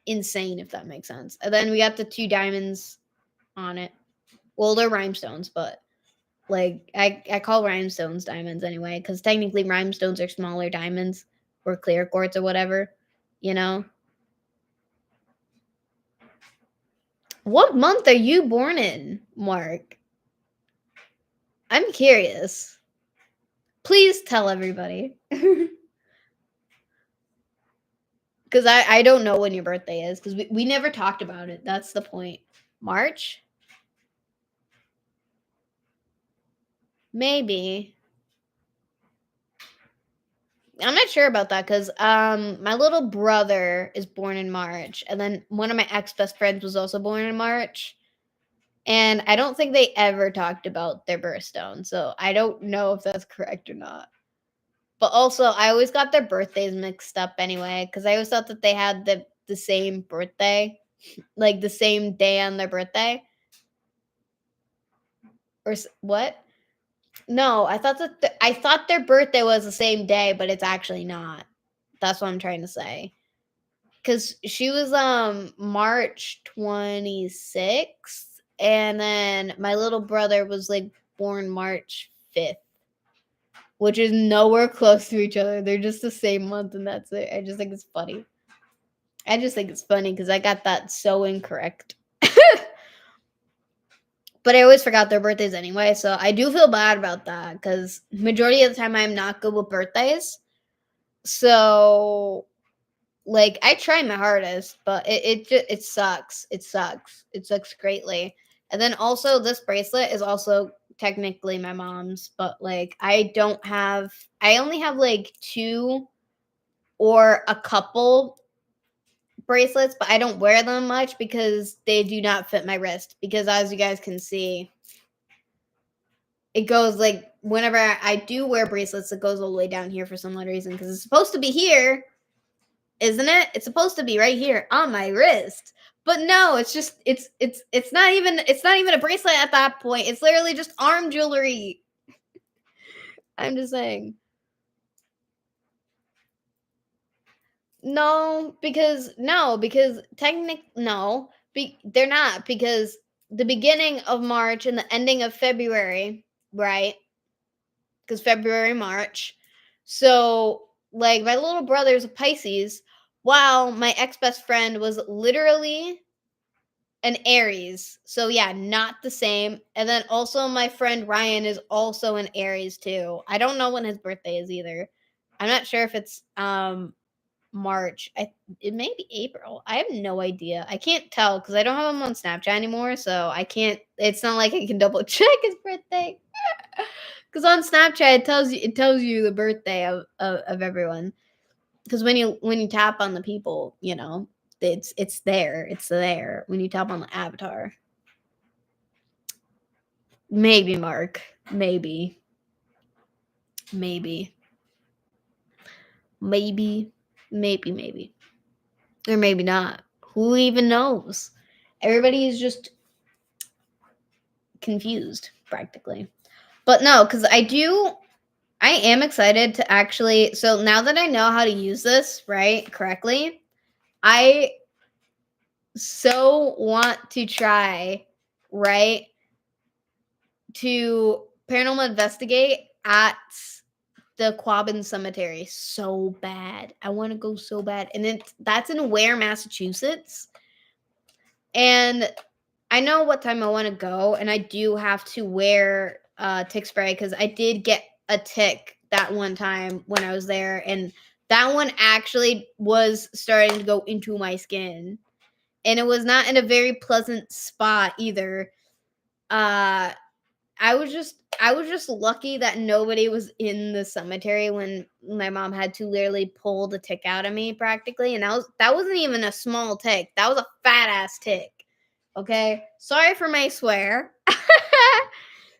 A: insane, if that makes sense. And then we got the two diamonds on it. Well, they're rhinestones, but I call rhinestones diamonds anyway, because technically rhinestones are smaller diamonds or clear quartz or whatever, you know. What month are you born in, Mark? I'm curious. Please tell everybody. Because I don't know when your birthday is, because we never talked about it. That's the point. March? Maybe. I'm not sure about that because my little brother is born in March, and then one of my ex best friends was also born in March, and I don't think they ever talked about their birthstone, so I don't know if that's correct or not. But also, I always got their birthdays mixed up anyway because I always thought that they had the same birthday, like the same day on their birthday, or what? No, I thought I thought their birthday was the same day, but it's actually not. That's what I'm trying to say. Cause she was March 26th, and then my little brother was like born March 5th, which is nowhere close to each other. They're just the same month, and that's it. I just think it's funny. I just think it's funny because I got that so incorrect. But I always forgot their birthdays anyway, so I do feel bad about that because majority of the time I'm not good with birthdays. So I try my hardest, but it sucks. It sucks. It sucks greatly. And then also this bracelet is also technically my mom's, but I only have like two or a couple bracelets, but I don't wear them much because they do not fit my wrist because as you guys can see, it goes whenever I do wear bracelets, it goes all the way down here for some odd reason because it's supposed to be here, isn't it? It's supposed to be right here on my wrist. But no, it's just it's not even a bracelet at that point. It's literally just arm jewelry. I'm just saying. No, because they're not because the beginning of March and the ending of February, right? Because February, March. So, my little brother's a Pisces, while my ex best friend was literally an Aries. So, yeah, not the same. And then also, my friend Ryan is also an Aries, too. I don't know when his birthday is either. I'm not sure if it's March. It may be April. I have no idea. I can't tell because I don't have him on Snapchat anymore. So, I can't, it's not like I can double check his birthday. Because on Snapchat it tells you the birthday of everyone. Because when you tap on the people, it's there when you tap on the avatar. Maybe Mark, maybe, maybe, maybe, or maybe not. Who even knows? Everybody is just confused practically. But no, because I am excited to actually. So now that I know how to use this right correctly, I so want to try, right, to paranormal investigate at the Quabbin Cemetery so bad. I want to go so bad, and that's in Ware, Massachusetts, and I know what time I want to go, and I do have to wear tick spray because I did get a tick that one time when I was there, and that one actually was starting to go into my skin, and it was not in a very pleasant spot either. Uh, I was just lucky that nobody was in the cemetery when my mom had to literally pull the tick out of me practically, and that wasn't even a small tick. That was a fat ass tick. Okay? Sorry for my swear.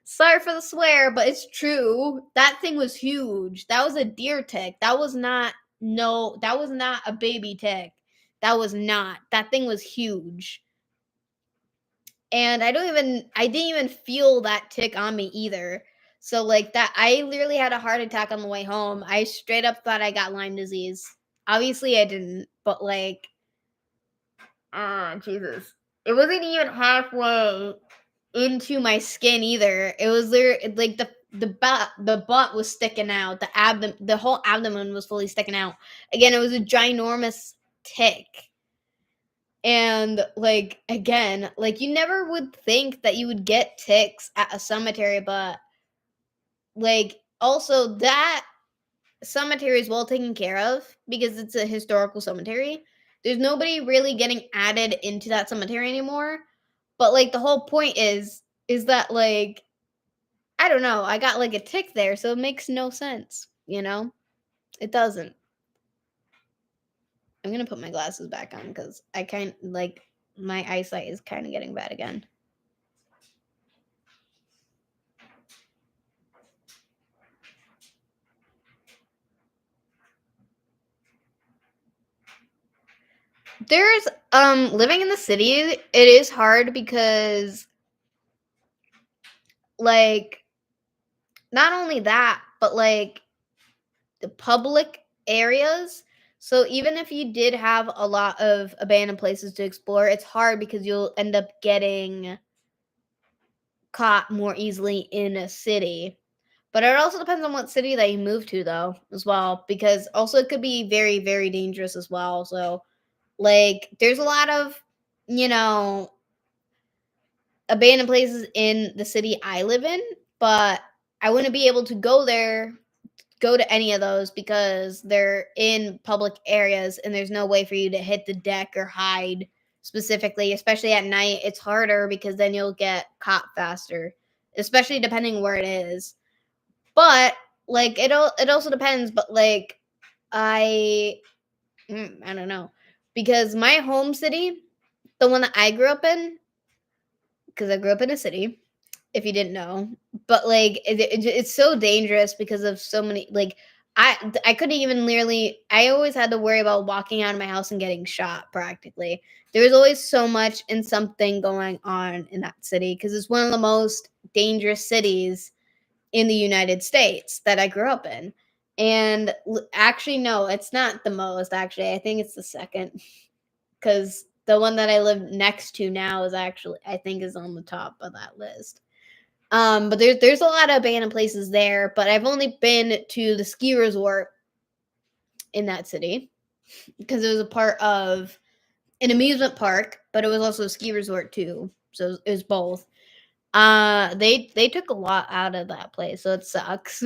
A: Sorry for the swear, but it's true. That thing was huge. That was a deer tick. That was not a baby tick. That was not. That thing was huge. And I didn't even feel that tick on me either. So like that I literally had a heart attack on the way home. I straight up thought I got Lyme disease. Obviously I didn't, but like Jesus. It wasn't even halfway into my skin either. It was literally like the butt was sticking out. The whole abdomen was fully sticking out. Again, it was a ginormous tick. And like again, like you never would think that you would get ticks at a cemetery, but like also that cemetery is well taken care of because it's a historical cemetery. There's nobody really getting added into that cemetery anymore. But like the whole point is that like I don't know, I got like a tick there, so it makes no sense. It doesn't. I'm gonna put my glasses back on because I kind like my eyesight is kind of getting bad again. There's living in the city, it is hard because like not only that, but like the public areas. So even if you did have a lot of abandoned places to explore, it's hard because you'll end up getting caught more easily in a city. But it also depends on what city that you move to though as well because also it could be very very dangerous as well. So like there's a lot of you know abandoned places in the city I live in, but I wouldn't be able to go to any of those because they're in public areas and there's no way for you to hit the deck or hide specifically, especially at night. It's harder because then you'll get caught faster, especially depending where it is. But like it also depends, but like I I don't know because my home city, the one that I grew up in, because I grew up in a city, if you didn't know. But like it's so dangerous because of so many like I couldn't even literally I always had to worry about walking out of my house and getting shot practically. There was always so much and something going on in that city because it's one of the most dangerous cities in the United States that I grew up in. And actually no, it's not the most actually. I think it's the second cuz the one that I live next to now is actually I think is on the top of that list. But there's a lot of abandoned places there, but I've only been to the ski resort in that city because it was a part of an amusement park, but it was also a ski resort too. So it was both. They took a lot out of that place, so it sucks.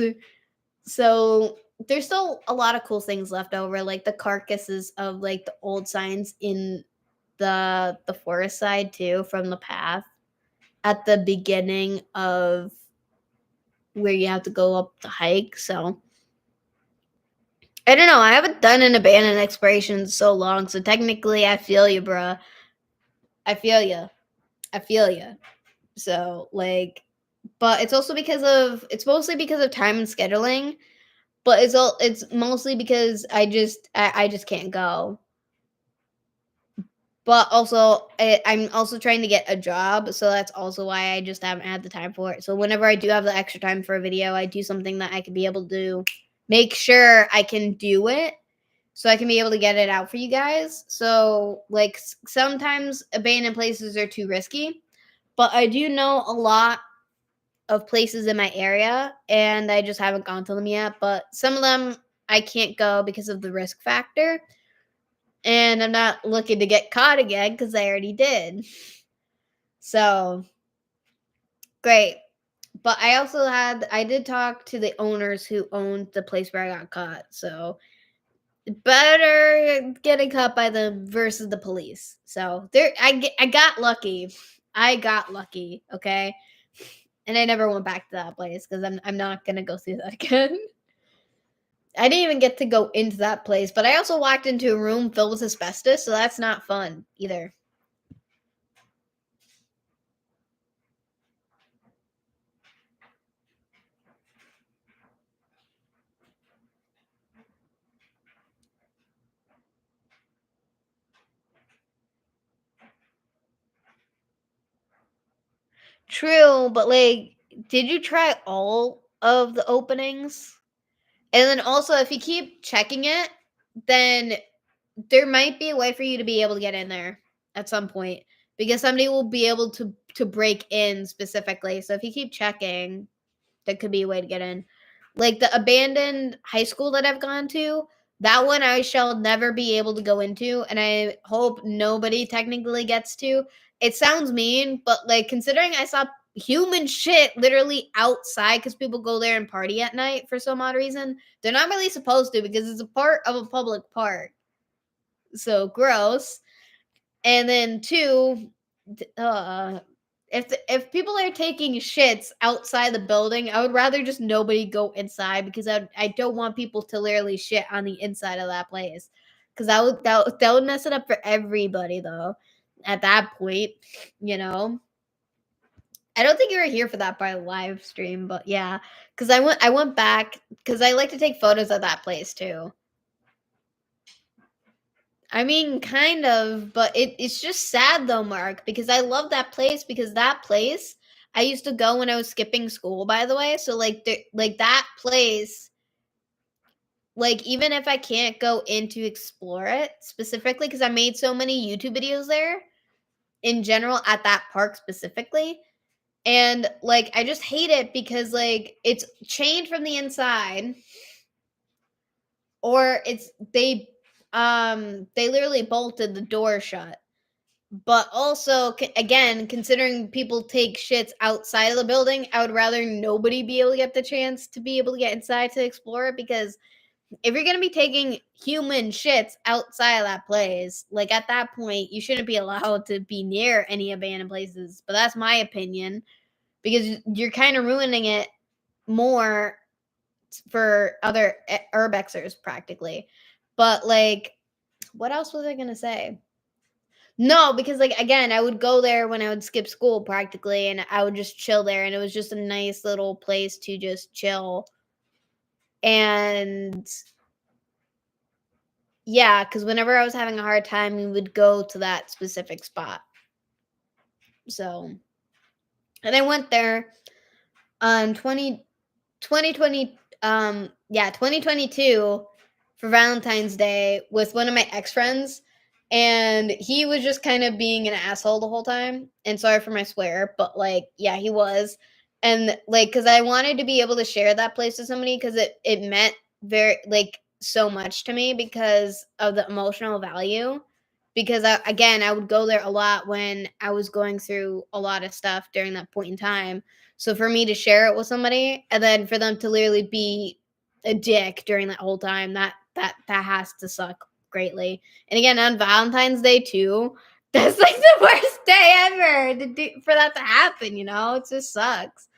A: So there's still a lot of cool things left over, like the carcasses of like the old signs in the forest side too from the path at the beginning of where you have to go up the hike. So I don't know. I haven't done an abandoned exploration in so long. So technically, I feel you, bruh. I feel you. I feel you. So like, but it's mostly because of time and scheduling. But it's mostly because I just can't go. But also, I'm also trying to get a job, so that's also why I just haven't had the time for it. So whenever I do have the extra time for a video, I do something that I can be able to make sure I can do it, so I can be able to get it out for you guys. So like sometimes abandoned places are too risky, but I do know a lot of places in my area, and I just haven't gone to them yet. But some of them I can't go because of the risk factor. And I'm not looking to get caught again because I already did. So great. But I did talk to the owners who owned the place where I got caught. So better getting caught by them versus the police. So I got lucky. I got lucky. Okay. And I never went back to that place because I'm not gonna go through that again. I didn't even get to go into that place, but I also walked into a room filled with asbestos, so that's not fun either. True, but like, did you try all of the openings? And then also, if you keep checking it, then there might be a way for you to be able to get in there at some point because somebody will be able to break in specifically. So if you keep checking, that could be a way to get in. Like the abandoned high school that I've gone to, that one I shall never be able to go into, and I hope nobody technically gets to. It sounds mean, but like considering I saw human shit literally outside because people go there and party at night for some odd reason. They're not really supposed to because it's a part of a public park. So gross. And then two, if people are taking shits outside the building, I would rather just nobody go inside because I don't want people to literally shit on the inside of that place because that would mess it up for everybody though. At that point, you know. I don't think you were here for that part of the live stream, but yeah, because I went back because I like to take photos of that place too. I mean, kind of, but it's just sad though, Mark, because I love that place because that place I used to go when I was skipping school, by the way. So like that place, like even if I can't go in to explore it specifically, because I made so many YouTube videos there in general at that park specifically. And like I just hate it because like it's chained from the inside or they literally bolted the door shut. But also, again, considering people take shits outside of the building, I would rather nobody be able to get the chance to be able to get inside to explore it because if you're going to be taking human shits outside of that place, like at that point, you shouldn't be allowed to be near any abandoned places. But that's my opinion because you're kind of ruining it more for other urbexers practically. But like, what else was I going to say? No, because like again, I would go there when I would skip school practically and I would just chill there and it was just a nice little place to just chill. And yeah, cuz whenever I was having a hard time, we would go to that specific spot. So, and I went there on 2020 2022 for Valentine's Day with one of my ex-friends and he was just kind of being an asshole the whole time. And sorry for my swear, but like yeah, he was. And like cuz I wanted to be able to share that place with somebody cuz it meant very like so much to me because of the emotional value because I would go there a lot when I was going through a lot of stuff during that point in time. So for me to share it with somebody and then for them to literally be a dick during that whole time, that has to suck greatly. And again, on Valentine's Day too, that's like the worst day ever for that to happen, you know? It just sucks.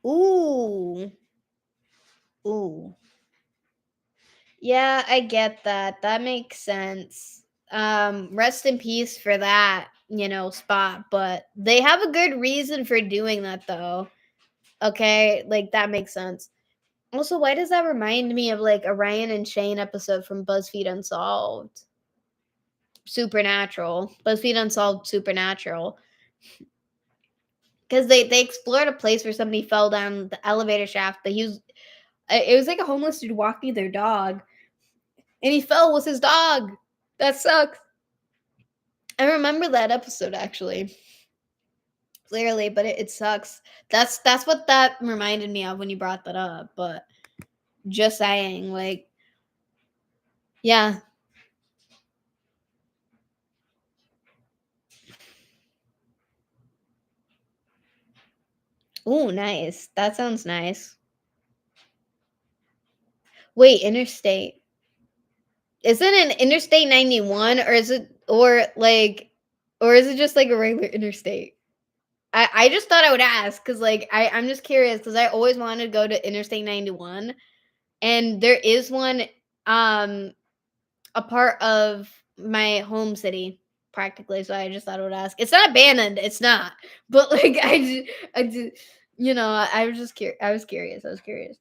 A: Ooh. Ooh. Yeah, I get that. That makes sense. Rest in peace for that, spot, but they have a good reason for doing that though. Okay? Like that makes sense. Also, why does that remind me of like a Ryan and Shane episode from BuzzFeed Unsolved? Supernatural. BuzzFeed Unsolved Supernatural. Because they explored a place where somebody fell down the elevator shaft, but it was like a homeless dude walking their dog, and he fell with his dog. That sucks. I remember that episode actually clearly, but it sucks. That's what that reminded me of when you brought that up. But just saying, like, yeah. Ooh, nice. That sounds nice. Wait, interstate. Is it an Interstate 91 or is it just like a regular interstate? I just thought I would ask because like I'm just curious because I always wanted to go to Interstate 91 and there is one um a part of my home city practically, so I just thought I would ask. It's not abandoned, it's not. But like I just I was just curious. I was curious.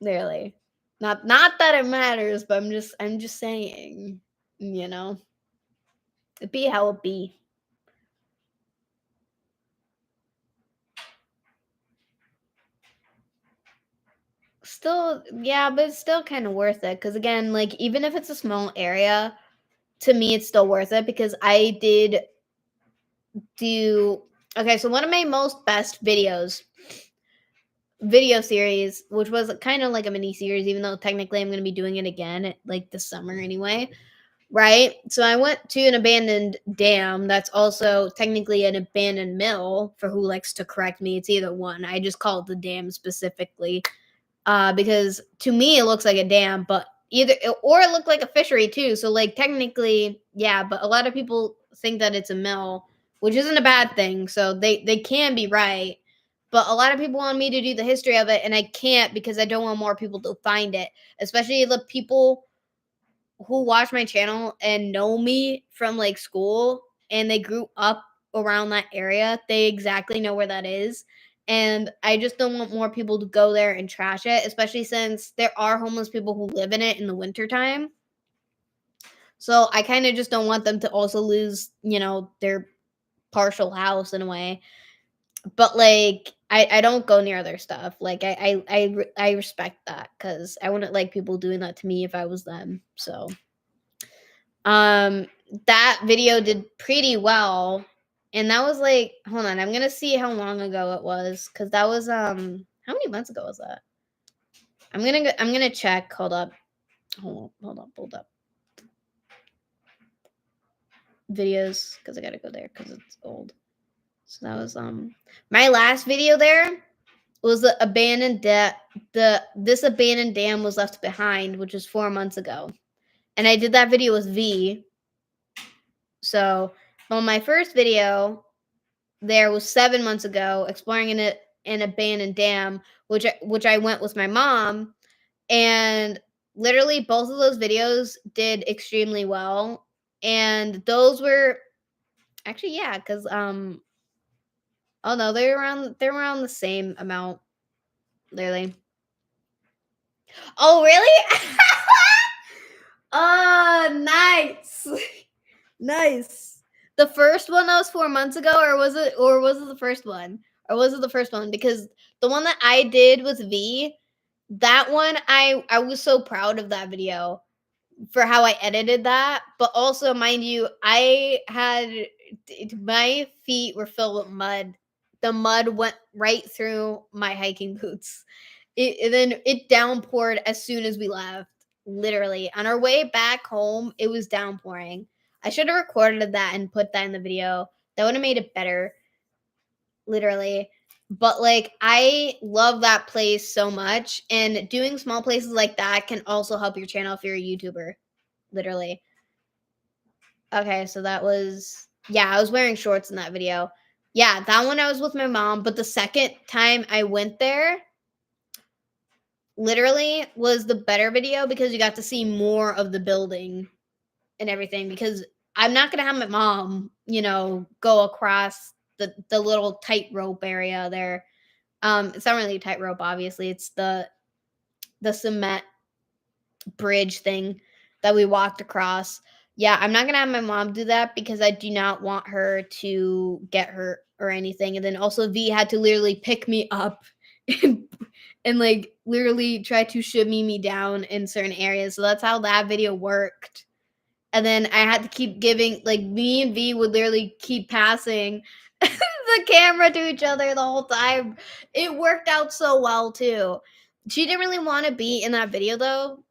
A: Literally. Not that it matters, but I'm just saying, you know. It be how it be. Still, yeah, but it's still kind of worth it because again, like even if it's a small area, to me it's still worth it because I did do okay. So one of my most best video series, which was kind of like a mini series, even though technically I'm going to be doing it again like this summer anyway. Right? So I went to an abandoned dam that's also technically an abandoned mill for who likes to correct me. It's either one. I just call it the dam specifically because to me it looks like a dam, but or it looked like a fishery too. So like technically, yeah, but a lot of people think that it's a mill, which isn't a bad thing. So they can be right. But a lot of people want me to do the history of it and I can't because I don't want more people to find it, especially the people who watch my channel and know me from like school and they grew up around that area, they exactly know where that is. And I just don't want more people to go there and trash it, especially since there are homeless people who live in it in the wintertime. So I kind of just don't want them to also lose, their partial house in a way. But like I don't go near their stuff. Like I respect that because I wouldn't like people doing that to me if I was them. So Um, that video did pretty well, and that was like hold on, I'm gonna see how long ago it was because that was how many months ago was that? I'm gonna check. Hold up. Videos because I gotta go there because it's old. So that was my last video there was the this abandoned dam was left behind, which was 4 months ago, and I did that video with V. So, on my first video there was 7 months ago exploring an abandoned dam, which I went with my mom, and literally both of those videos did extremely well, and those were actually yeah, because oh no, they're around the same amount, literally. Oh really? Oh, nice. Nice. The first one that was 4 months ago, or was it the first one? Or was it the first one? Because the one that I did with V, that one I was so proud of that video for how I edited that. But also, mind you, my feet were filled with mud. The mud went right through my hiking boots. It downpoured as soon as we left. Literally, on our way back home, it was downpouring. I should have recorded that and put that in the video. That would have made it better. Literally. But like I love that place so much, and doing small places like that can also help your channel if you're a YouTuber. Literally. Okay, so that was yeah, I was wearing shorts in that video. Yeah, that one I was with my mom, but the second time I went there, literally was the better video because you got to see more of the building and everything because I'm not gonna have my mom, go across the little tightrope area there. It's not really a tightrope, obviously. It's the cement bridge thing that we walked across. Yeah, I'm not gonna have my mom do that because I do not want her to get hurt or anything. And then also V had to literally pick me up and, and like literally try to shimmy me down in certain areas. So that's how that video worked. And then I had to keep giving, like, me and V would literally keep passing the camera to each other the whole time. It worked out so well too. She didn't really want to be in that video though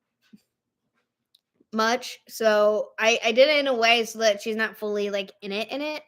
A: much, so I did it in a way so that she's not fully like in it.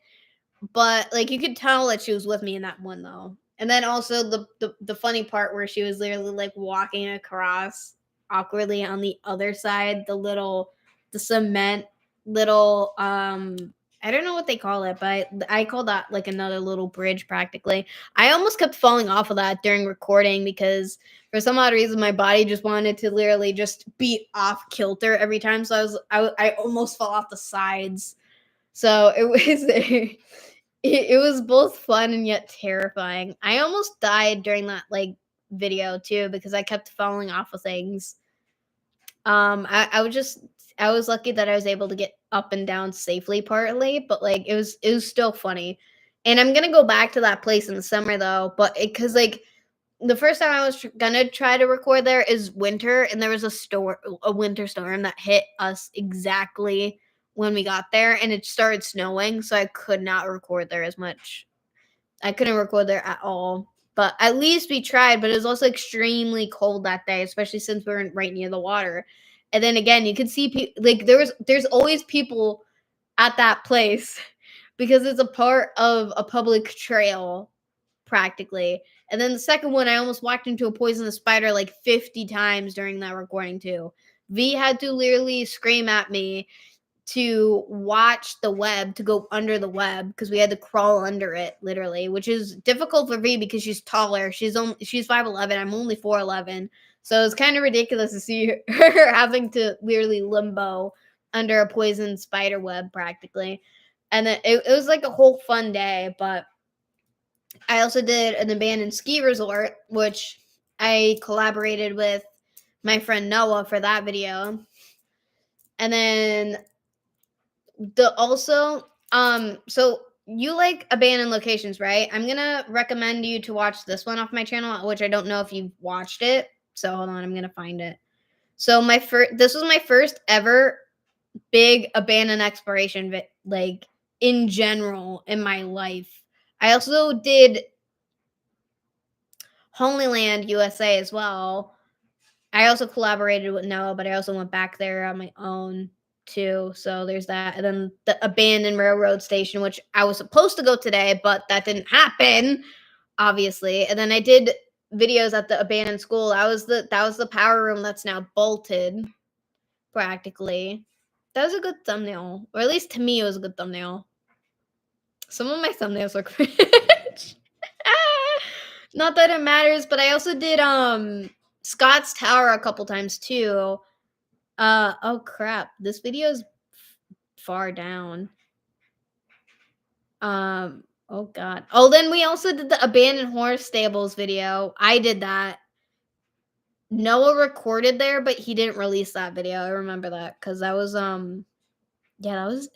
A: But, like, you could tell that she was with me in that one, though. And then also the funny part where she was literally, like, walking across awkwardly on the other side, the cement little, I don't know what they call it, but I call that, like, another little bridge practically. I almost kept falling off of that during recording because for some odd reason, my body just wanted to literally just be off kilter every time, so I almost fell off the sides. So it was it was both fun and yet terrifying. I almost died during that like video too because I kept falling off of things. I was lucky that I was able to get up and down safely partly, but like it was still funny. And I'm gonna go back to that place in the summer though, but because like the first time I was gonna try to record there is winter, and there was a winter storm that hit us exactly when we got there, and it started snowing, so I could not record there as much. I couldn't record there at all. But at least we tried. But it was also extremely cold that day, especially since we were right near the water. And then again, you could see like there's always people at that place because it's a part of a public trail practically. And then the second one, I almost walked into a poisonous spider like 50 times during that recording too. V had to literally scream at me to watch the web, to go under the web because we had to crawl under it literally, which is difficult for V because she's taller. She's 5'11. I'm only 4'11. So it's kind of ridiculous to see her having to literally limbo under a poison spider web practically. And then it was like a whole fun day, but I also did an abandoned ski resort, which I collaborated with my friend Noah for that video. And then so you like abandoned locations, right? I'm gonna recommend you to watch this one off my channel, which I don't know if you've watched it. So hold on, I'm gonna find it. So this was my first ever big abandoned exploration like in general in my life. I also did Holy Land USA as well. I also collaborated with Noah, but I also went back there on my own too. So there's that. And then the abandoned railroad station, which I was supposed to go today, but that didn't happen, obviously. And then I did videos at the abandoned school. That was the power room that's now bolted, practically. That was a good thumbnail. Or at least to me it was a good thumbnail. Some of my thumbnails are cringe. Not that it matters, but I also did Scott's Tower a couple times too. Oh crap, this video is far down. Oh god. Oh, then we also did the abandoned horse stables video. I did that. Noah recorded there, but he didn't release that video. I remember that because that was yeah, that was,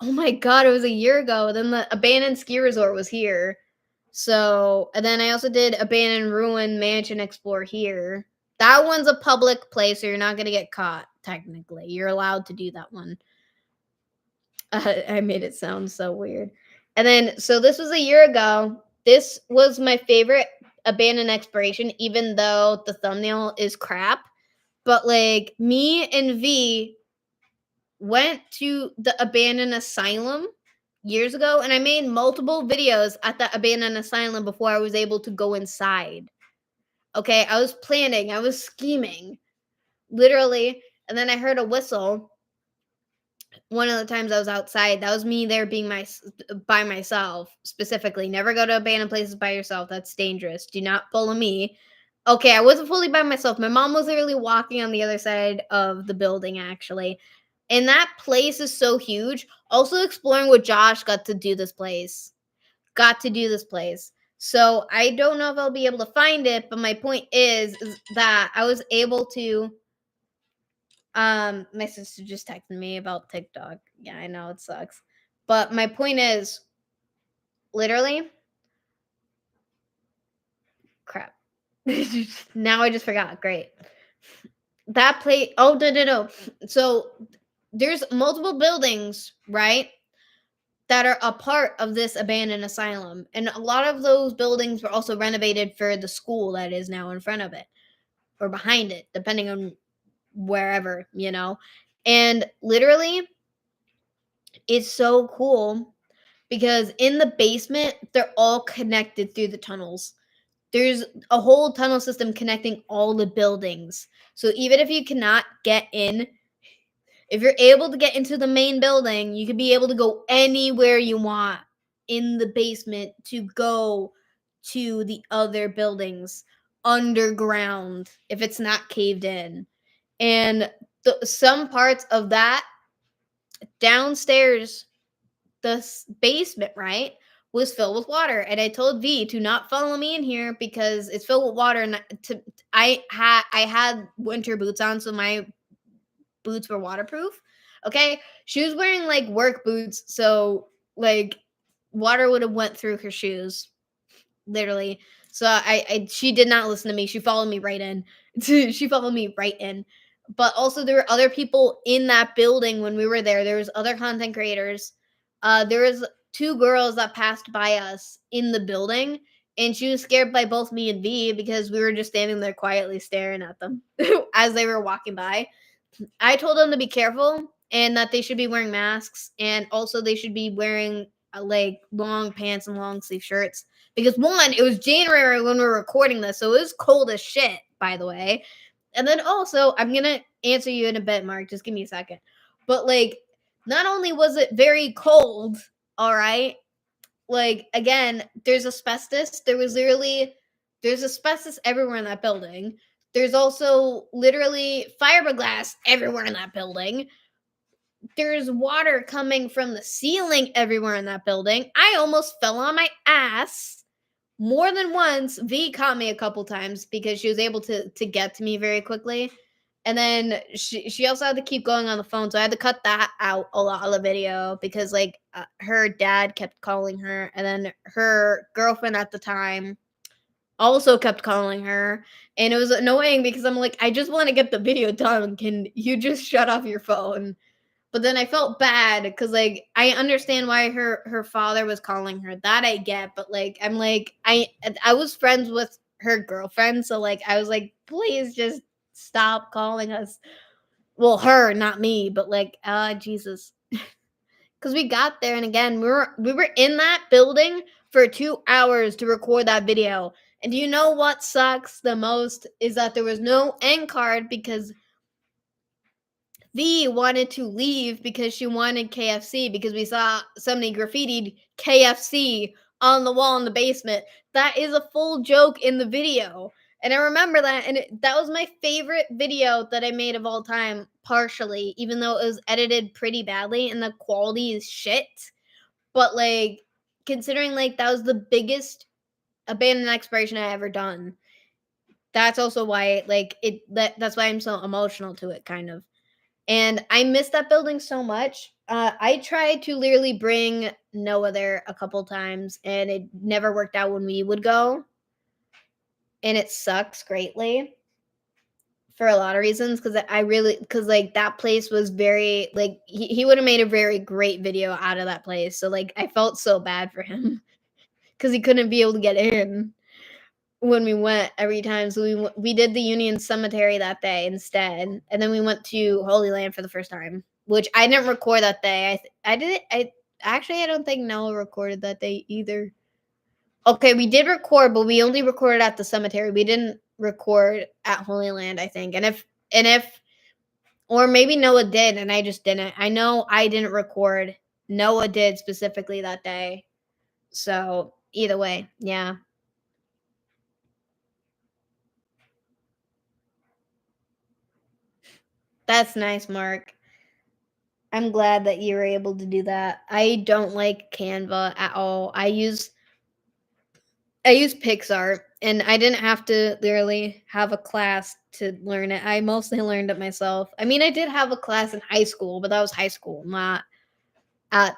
A: oh my god, it was a year ago. Then the abandoned ski resort was here. So, and then I also did abandoned ruin mansion explore here. That one's a public place, so you're not gonna get caught. Technically, you're allowed to do that one. I made it sound so weird. And then, so this was a year ago. This was my favorite abandoned exploration, even though the thumbnail is crap. But like me and V went to the abandoned asylum years ago, and I made multiple videos at the abandoned asylum before I was able to go inside. Okay, I was planning, I was scheming, literally, and then I heard a whistle, one of the times I was outside, that was me there being by myself specifically. Never go to abandoned places by yourself. That's dangerous. Do not follow me. Okay, I wasn't fully by myself. My mom was literally walking on the other side of the building, actually. And that place is so huge. Also, exploring with Josh got to do this place. Got to do this place. So I don't know if I'll be able to find it, but my point is that I was able to. My sister just texted me about TikTok. Yeah, I know it sucks. But my point is, literally, crap. Now I just forgot. Great. That plate. Oh, no. So there's multiple buildings, right? That are a part of this abandoned asylum. And a lot of those buildings were also renovated for the school that is now in front of it or behind it, depending on wherever, you know. And literally, it's so cool because in the basement, they're all connected through the tunnels. There's a whole tunnel system connecting all the buildings. So even if you cannot get in, if you're able to get into the main building, you could be able to go anywhere you want in the basement to go to the other buildings underground if it's not caved in. And some parts of that downstairs, the basement, right, was filled with water. And I told V to not follow me in here because it's filled with water. And I had winter boots on, so my boots were waterproof. Okay, she was wearing like work boots, so like water would have went through her shoes, literally. So she did not listen to me. She followed me right in. She followed me right in. But also there were other people in that building when we were there. There was other content creators. There was two girls that passed by us in the building, and she was scared by both me and V because we were just standing there quietly staring at them as they were walking by. I told them to be careful and that they should be wearing masks, and also they should be wearing like long pants and long sleeve shirts because one, it was January when we were recording this, so it was cold as shit, by the way. And then also, I'm gonna answer you in a bit, Mark. Just give me a second. But like, not only was it very cold, all right. Like again, there's asbestos. There's asbestos everywhere in that building. There's also literally fiberglass everywhere in that building. There's water coming from the ceiling everywhere in that building. I almost fell on my ass more than once. V caught me a couple times because she was able to get to me very quickly. And then she also had to keep going on the phone, so I had to cut that out a lot of the video because like her dad kept calling her, and then her girlfriend at the time also kept calling her, and it was annoying because I'm like, I just want to get the video done. Can you just shut off your phone? But then I felt bad because like I understand why her father was calling her. That I get, but like I'm like I was friends with her girlfriend, so like I was like, please just stop calling us. Well, her, not me, but like Jesus. Cuz we got there, and again, we were in that building for 2 hours to record that video. And do you know what sucks the most is that there was no end card because V wanted to leave because she wanted KFC because we saw somebody graffitied KFC on the wall in the basement. That is a full joke in the video. And I remember that, and that was my favorite video that I made of all time, partially, even though it was edited pretty badly and the quality is shit. But, like, considering, like, that was the biggest abandoned exploration I ever done, that's also why, like, that's why I'm so emotional to it, kind of. And I miss that building so much. I tried to literally bring Noah there a couple times, and it never worked out when we would go. And it sucks greatly for a lot of reasons because like that place was very like he would have made a very great video out of that place. So like I felt so bad for him because he couldn't be able to get in when we went every time. So we did the Union Cemetery that day instead, and then we went to Holy Land for the first time, which I didn't record that day. I did it. I don't think Noah recorded that day either. Okay, we did record, but we only recorded at the cemetery. We didn't record at Holy Land, I think. And if Or maybe Noah did and I just didn't. I know I didn't record. Noah did specifically that day. So, either way, yeah. That's nice, Mark. I'm glad that you were able to do that. I don't like Canva at all. I use Pixar and I didn't have to literally have a class to learn it. I mostly learned it myself. I mean, I did have a class in high school, but that was high school, not at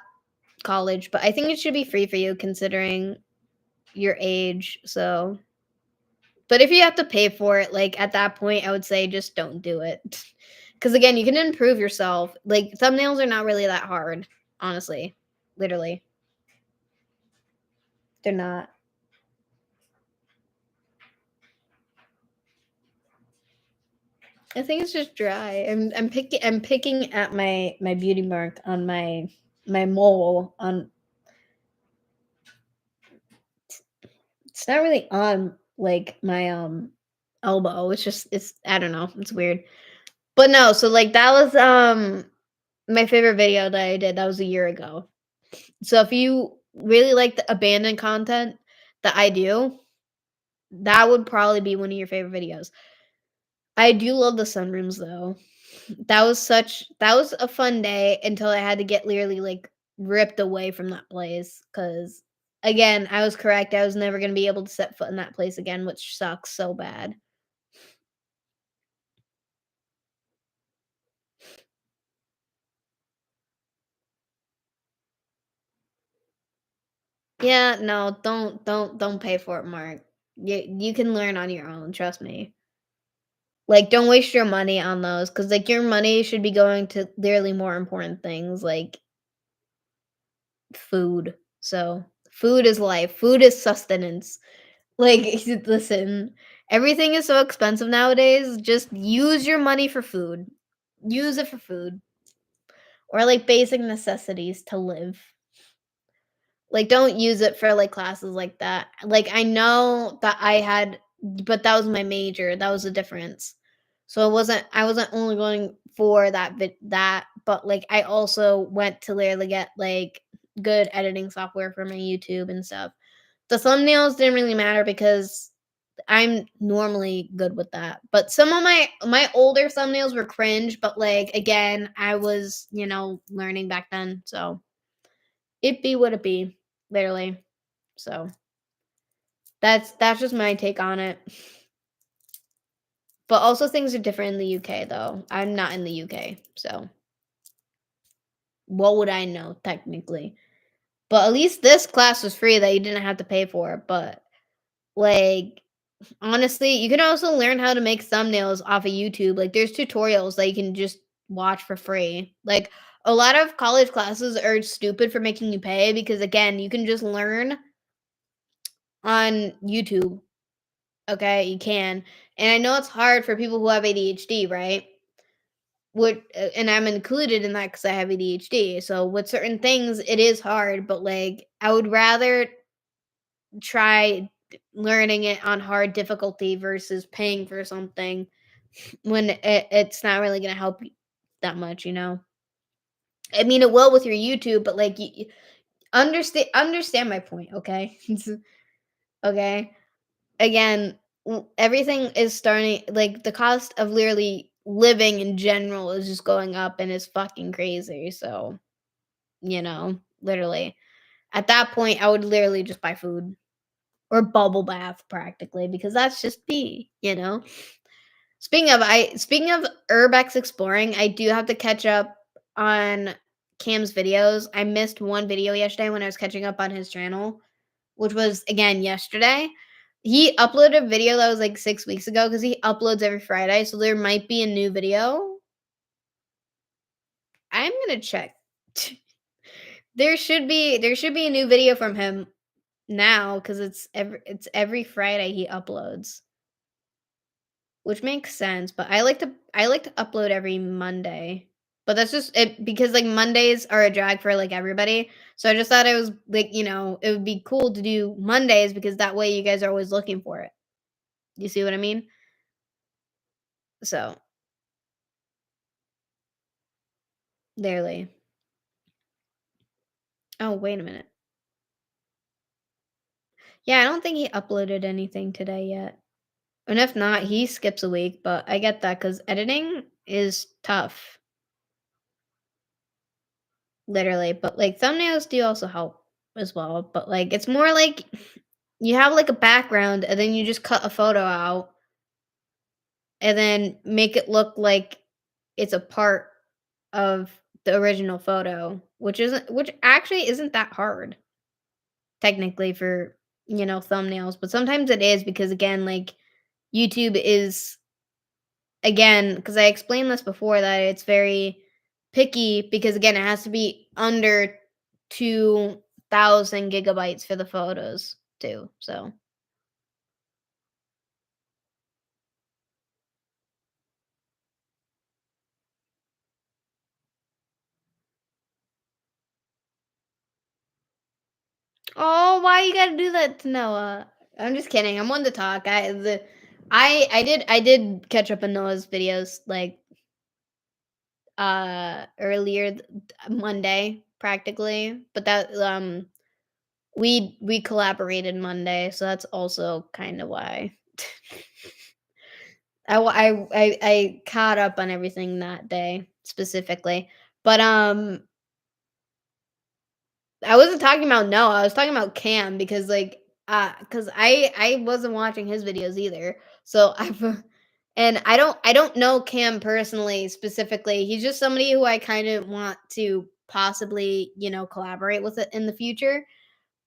A: college. But I think it should be free for you considering your age. So, but if you have to pay for it, like at that point, I would say just don't do it. Because again, you can improve yourself. Like thumbnails are not really that hard, honestly. Literally, they're not. I think it's just dry. I'm picking at my beauty mark on my mole on. It's not really on like my elbow. It's I don't know. It's weird. But no, so like that was my favorite video that I did. That was a year ago. So if you really like the abandoned content that I do, that would probably be one of your favorite videos. I do love the sunrooms though. That was a fun day until I had to get literally like ripped away from that place cuz again, I was correct. I was never going to be able to set foot in that place again, which sucks so bad. Yeah, no, don't pay for it, Mark. You can learn on your own, trust me. Like don't waste your money on those cuz like your money should be going to literally more important things like food. So, food is life. Food is sustenance. Like, listen, everything is so expensive nowadays. Just use your money for food. Use it for food or like basic necessities to live. Like, don't use it for like classes like that. Like, I know that I had, but that was my major. That was the difference. So I wasn't only going for that, but like I also went to literally get like good editing software for my YouTube and stuff. The thumbnails didn't really matter because I'm normally good with that. But some of my older thumbnails were cringe, but like again, I was, learning back then. So it be what it be, literally. So that's just my take on it. But also things are different in the UK though. I'm not in the UK. So what would I know technically? But at least this class was free that you didn't have to pay for. But like honestly, you can also learn how to make thumbnails off of YouTube. Like there's tutorials that you can just watch for free. Like a lot of college classes are stupid for making you pay because again, you can just learn on YouTube. Okay, you can. And I know it's hard for people who have ADHD, right? And I'm included in that because I have ADHD. So with certain things, it is hard. But like, I would rather try learning it on hard difficulty versus paying for something when it's not really gonna help you that much, you know? I mean, it will with your YouTube, but, like, you understand my point, okay? Okay? Again, everything is starting like, the cost of literally living in general is just going up and it's fucking crazy, so, literally. At that point, I would literally just buy food or bubble bath practically because that's just me, you know? Speaking of urbex exploring, I do have to catch up on Cam's videos. I missed one video yesterday when I was catching up on his channel, which was again yesterday. He uploaded a video that was like 6 weeks ago because he uploads every Friday, so there might be a new video. I'm gonna check. There should be a new video from him now because it's every Friday he uploads. Which makes sense, but I like to upload every Monday. But that's just it because like Mondays are a drag for like everybody. So I just thought it was like, it would be cool to do Mondays because that way you guys are always looking for it. You see what I mean? So Literally. Oh, wait a minute. Yeah, I don't think he uploaded anything today yet. And if not, he skips a week, but I get that because editing is tough, literally. But like thumbnails do also help as well. But like it's more like you have like a background and then you just cut a photo out and then make it look like it's a part of the original photo, which actually isn't that hard technically for, thumbnails, but sometimes it is because again, like YouTube is again, because I explained this before that it's very picky because again, it has to be under 2,000 gigabytes for the photos too. So, oh, why you gotta do that to Noah? I'm just kidding. I'm one to talk. I did catch up on Noah's videos like earlier Monday practically, but that we collaborated Monday, so that's also kind of why. I caught up on everything that day specifically. But, I wasn't talking about Noah, I was talking about Cam because, like, because I wasn't watching his videos either. So I've and I don't know Cam personally specifically. He's just somebody who I kind of want to possibly, collaborate with it in the future.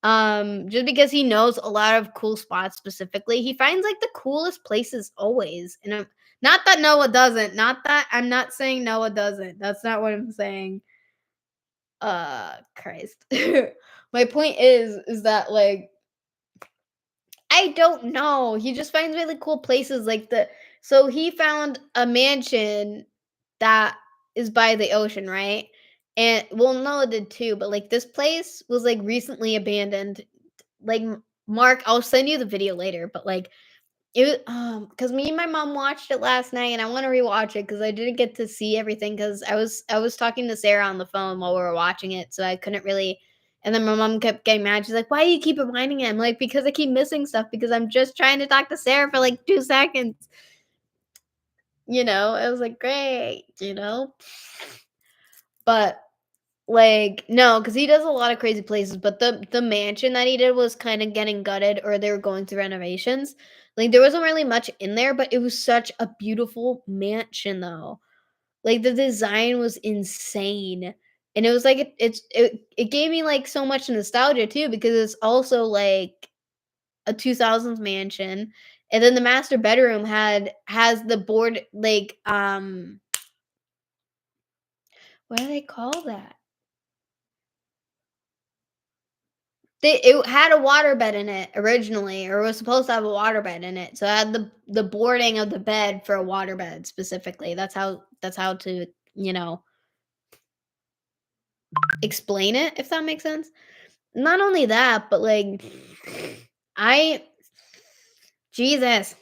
A: Just because he knows a lot of cool spots specifically. He finds like the coolest places always. And not that Noah doesn't. Not that I'm not saying Noah doesn't. That's not what I'm saying. Christ. My point is that like I don't know. He just finds really cool places like the so he found a mansion that is by the ocean, right? And well, Noah did too, but like this place was like recently abandoned. Like Mark, I'll send you the video later, but like because me and my mom watched it last night, and I want to rewatch it because I didn't get to see everything because I was talking to Sarah on the phone while we were watching it, so I couldn't really. And then my mom kept getting mad. She's like, "Why do you keep reminding him?" Like, because I keep missing stuff because I'm just trying to talk to Sarah for like 2 seconds. I was like, "Great," but like, no, because he does a lot of crazy places, but the mansion that he did was kinda getting gutted or they were going through renovations. Like, there wasn't really much in there, but it was such a beautiful mansion, though. Like, the design was insane, and it was like it gave me, like, so much nostalgia too because it's also, like, a 2000s mansion, and then the master bedroom has the board like, what do they call that? It had a waterbed in it originally, or was supposed to have a waterbed in it, so it had the boarding of the bed for a waterbed specifically. That's how to, you know, explain it, if that makes sense. Not only that, but, like, I Jesus,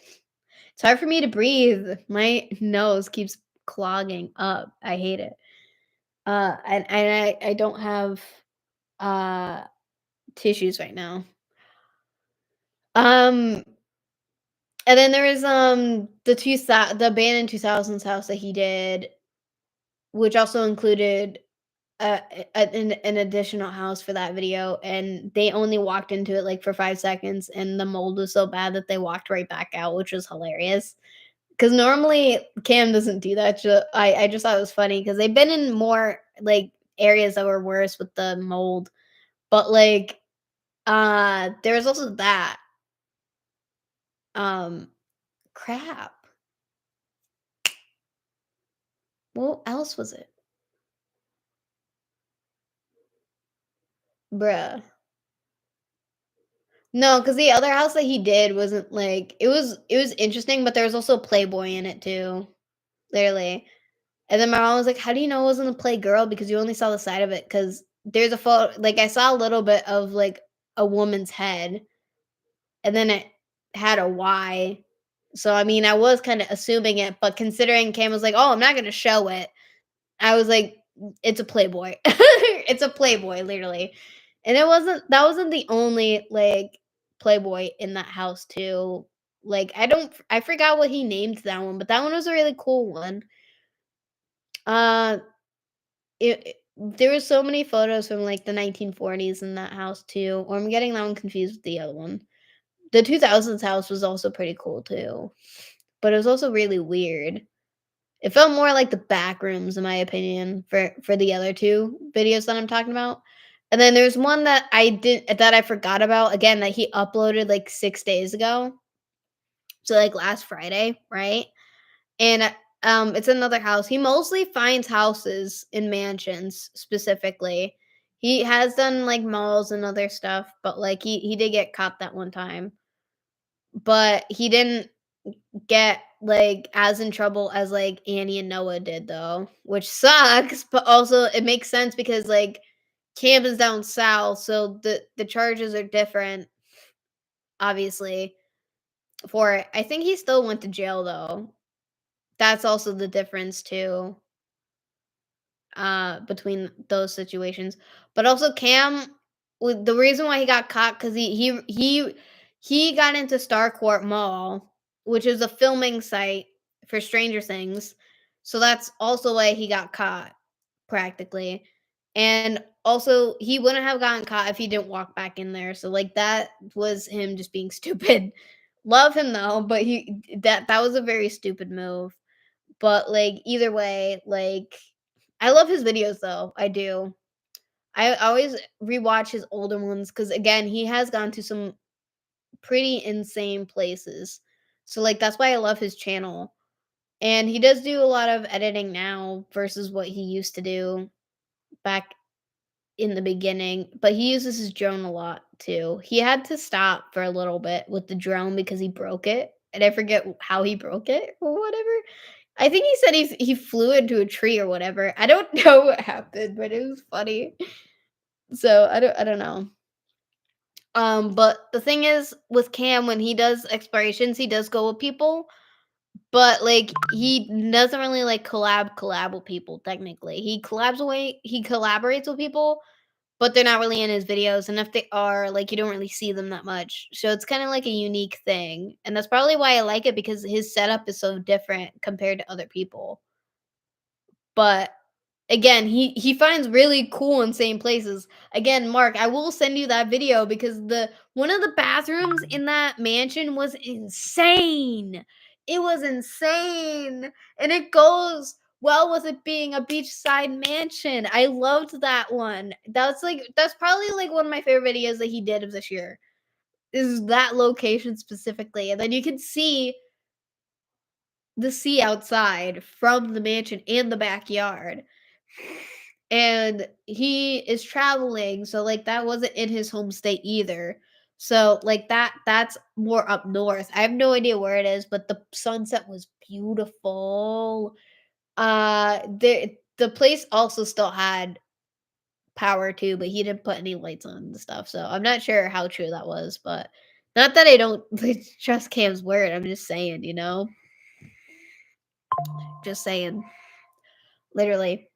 A: it's hard for me to breathe. My nose keeps clogging up. I hate it. And I don't have, uh, tissues right now. Um And then there is, the abandoned 2000s house that he did, which also included an additional house for that video, and they only walked into it, like, for 5 seconds, and the mold was so bad that they walked right back out, which was hilarious. Because normally, Cam doesn't do that, I just thought it was funny because 'cause they've been in more, like, areas that were worse with the mold, but, like, there was also that, um crap. What else was it? Bruh. No, because the other house that he did wasn't like it was interesting, but there was also a Playboy in it too, literally. And then my mom was like, "How do you know it wasn't a Playgirl? Because you only saw the side of it. Because there's a photo like, I saw a little bit of, like, a woman's head, and then it had a Y. So, I mean, I was kinda assuming it, but considering Cam was like, "Oh, I'm not gonna show it," I was like It's a Playboy. It's a Playboy, literally. And that wasn't the only, like, Playboy in that house too. Like, I forgot what he named that one, but that one was a really cool one. Uh, there were so many photos from, like, the 1940s in that house too, or I'm getting that one confused with the other one. The 2000s house was also pretty cool too, but it was also really weird. It felt more like the back rooms, in my opinion, for the other 2 videos that I'm talking about. And then there's one that I forgot about, again, that he uploaded, like, 6 days ago. So, like, last Friday, right? And, it's another house. He mostly finds houses in mansions, specifically. He has done, like, malls and other stuff, but, like, he did get caught that one time. But he didn't get, like, as in trouble as, like, Annie and Noah did, though, which sucks, but also it makes sense because, like, Camp is down south, so the charges are different, obviously, for it. I think he still went to jail, though. That's also the difference too, between those situations. But also Cam, with the reason why he got caught because he got into Starcourt Mall, which is a filming site for Stranger Things. So that's also why he got caught, practically. And also he wouldn't have gotten caught if he didn't walk back in there. So like that was him just being stupid. Love him though, but that was a very stupid move. But, like, either way, like, I love his videos though, I do. I always rewatch his older ones because again, he has gone to some pretty insane places. So, like, that's why I love his channel. And he does do a lot of editing now versus what he used to do back in the beginning, but he uses his drone a lot too. He had to stop for a little bit with the drone because he broke it, and I forget how he broke it or whatever. I think he said he flew into a tree or whatever. I don't know what happened, but it was funny. So I don't know. But the thing is with Cam when he does explorations, he does go with people, but like he doesn't really like collab with people technically. He collaborates with people, but they're not really in his videos, and if they are, like you don't really see them that much. So it's kind of like a unique thing. And that's probably why I like it because his setup is so different compared to other people. But again, he finds really cool, insane places. Again, Mark, I will send you that video because the one of the bathrooms in that mansion was insane. It was insane, and it goes well with it being a beachside mansion. I loved that one. That's probably like one of my favorite videos that he did of this year. Is that location specifically, and then you can see the sea outside from the mansion and the backyard. And he is traveling, so, like, that wasn't in his home state either. So, like, that's more up north. I have no idea where it is, but the sunset was beautiful. The place also still had power too, but he didn't put any lights on and stuff, so I'm not sure how true that was, but not that I don't, like, trust Cam's word, I'm just saying, you know? Just saying, literally.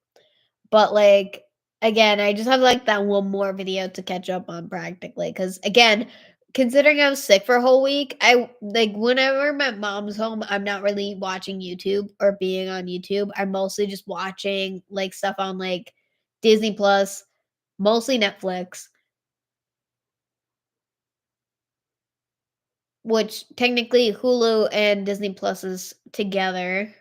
A: But, like, again, I just have, like, that one more video to catch up on practically. Cause again, considering I was sick for a whole week, I like, whenever my mom's home, I'm not really watching YouTube or being on YouTube. I'm mostly just watching, like, stuff on, like, Disney Plus, mostly Netflix, which technically Hulu and Disney Plus is together,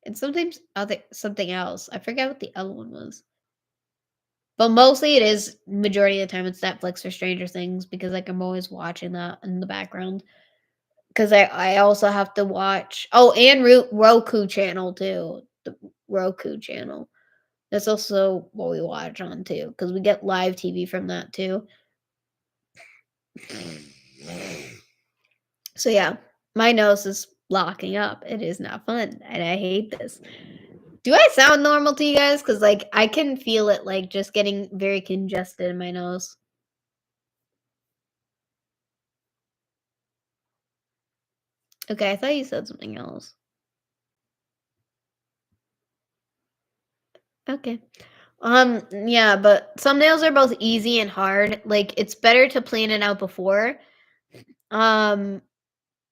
A: and sometimes other something else. I forget what the other one was. But mostly it is majority of the time it's Netflix or Stranger Things because, like, I'm always watching that in the background. Because I also have to watch and Roku channel too, the Roku channel. That's also what we watch on too because we get live TV from that too. So, yeah, my nose is blocking up. It is not fun, and I hate this. Do I sound normal to you guys? Because like, I can feel it, like, just getting very congested in my nose. Okay, I thought you said something else. Okay. Yeah, but thumbnails are both easy and hard. Like, it's better to plan it out before. Um,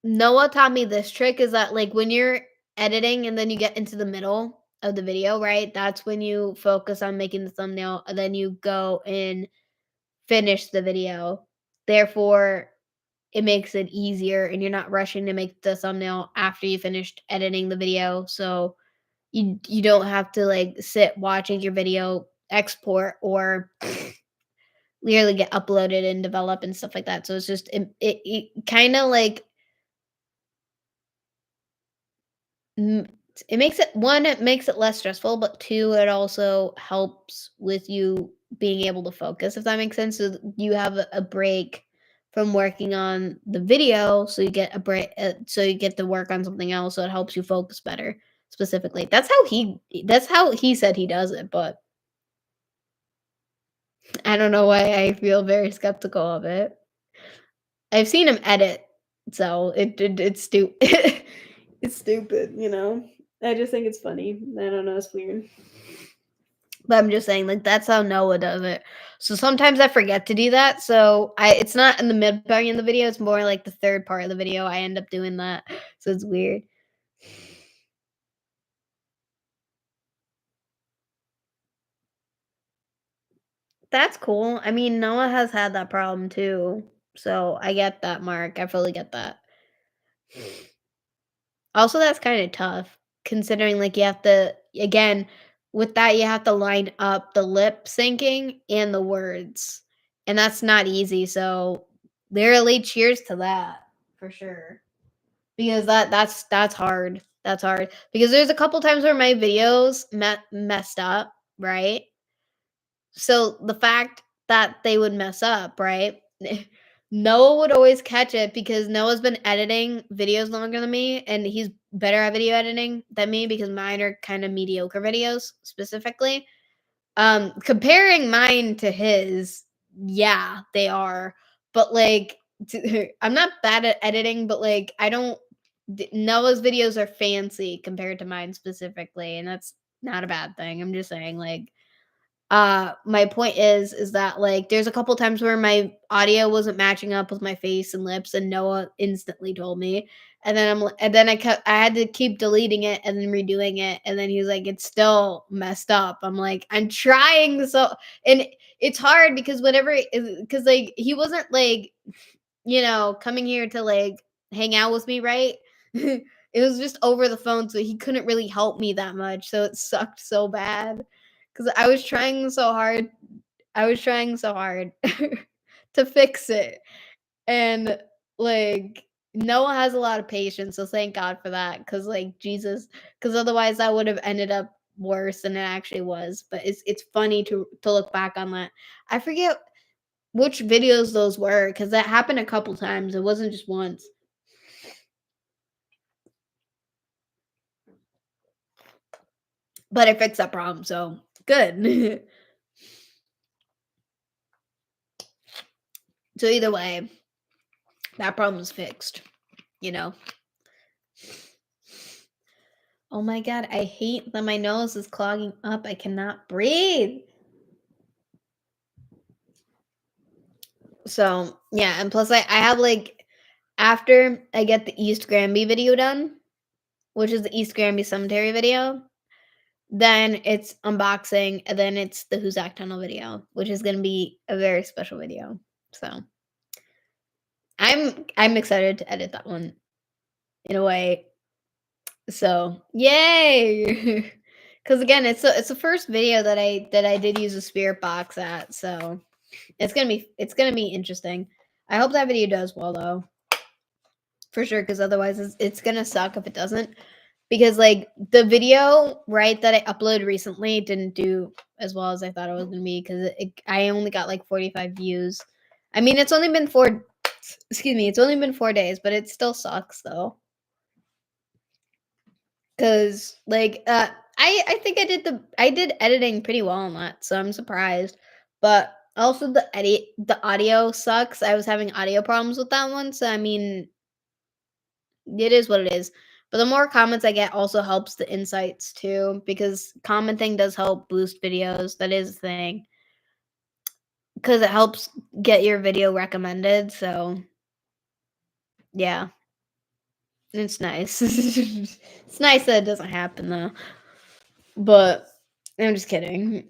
A: Noah taught me this trick is that, like, when you're editing and then you get into the middle of the video, right? That's when you focus on making the thumbnail and then you go and finish the video. Therefore, it makes it easier and you're not rushing to make the thumbnail after you finished editing the video. So you don't have to like sit watching your video export or literally get uploaded and develop and stuff like that. So it's just it kind of like mm, it makes it one, it makes it less stressful, but two, it also helps with you being able to focus, if that makes sense. So you have a break from working on the video, so you get a break, so you get to work on something else, so it helps you focus better. Specifically, that's how he said he does it, but I don't know why I feel very skeptical of it. I've seen him edit, so it's stupid. It's stupid, you know? I just think it's funny. I don't know, it's weird. But I'm just saying, like, that's how Noah does it. So sometimes I forget to do that. So it's not in the mid part of the video, it's more like the third part of the video. I end up doing that. So it's weird. That's cool. I mean, Noah has had that problem too. So I get that, Mark. I fully get that. Also, that's kinda tough considering, like, you have to again, with that, you have to line up the lip syncing and the words, and that's not easy, so literally cheers to that, for sure, because that's hard. That's hard, because there's a couple times where my videos messed up, right? So the fact that they would mess up, right? Noah would always catch it because Noah's been editing videos longer than me and he's better at video editing than me because mine are kind of mediocre videos specifically. Comparing mine to his, yeah, they are. But like I'm not bad at editing, but like I don't Noah's videos are fancy compared to mine specifically, and that's not a bad thing. I'm just saying like my point is that like there's a couple times where my audio wasn't matching up with my face and lips and Noah instantly told me, and then and then I had to keep deleting it and then redoing it, and then he was like it's still messed up. I'm like I'm trying, so and it's hard because whenever because like he wasn't like coming here to like hang out with me, right? It was just over the phone, so he couldn't really help me that much. So it sucked so bad because I was trying so hard to fix it. And like Noah has a lot of patience, so thank God for that. Cause like Jesus, because otherwise I would have ended up worse than it actually was. But it's funny to look back on that. I forget which videos those were because that happened a couple times. It wasn't just once. But I fixed that problem, so good. So either way, that problem is fixed, you know. Oh my god, I hate that my nose is clogging up. I cannot breathe. So yeah, and plus I have like after I get the East Granby video done, which is the East Granby Cemetery video, then it's unboxing, and then it's the Huzak Tunnel video, which is gonna be a very special video. So I'm excited to edit that one in a way. So yay! Because again, it's the first video that I did use a spirit box at, so it's gonna be interesting. I hope that video does well though, for sure. Because otherwise, it's gonna suck if it doesn't. Because like the video right that I uploaded recently didn't do as well as I thought it was gonna be because I only got like 45 views. I mean, it's only been four. Excuse me, it's only been 4 days, but it still sucks though. Cause like I think I did editing pretty well on that, so I'm surprised. But also the audio sucks. I was having audio problems with that one, so I mean it is what it is. But the more comments I get also helps the insights too, because commenting does help boost videos. That is the thing. Because it helps get your video recommended. So yeah, it's nice. It's nice that it doesn't happen though. But I'm just kidding.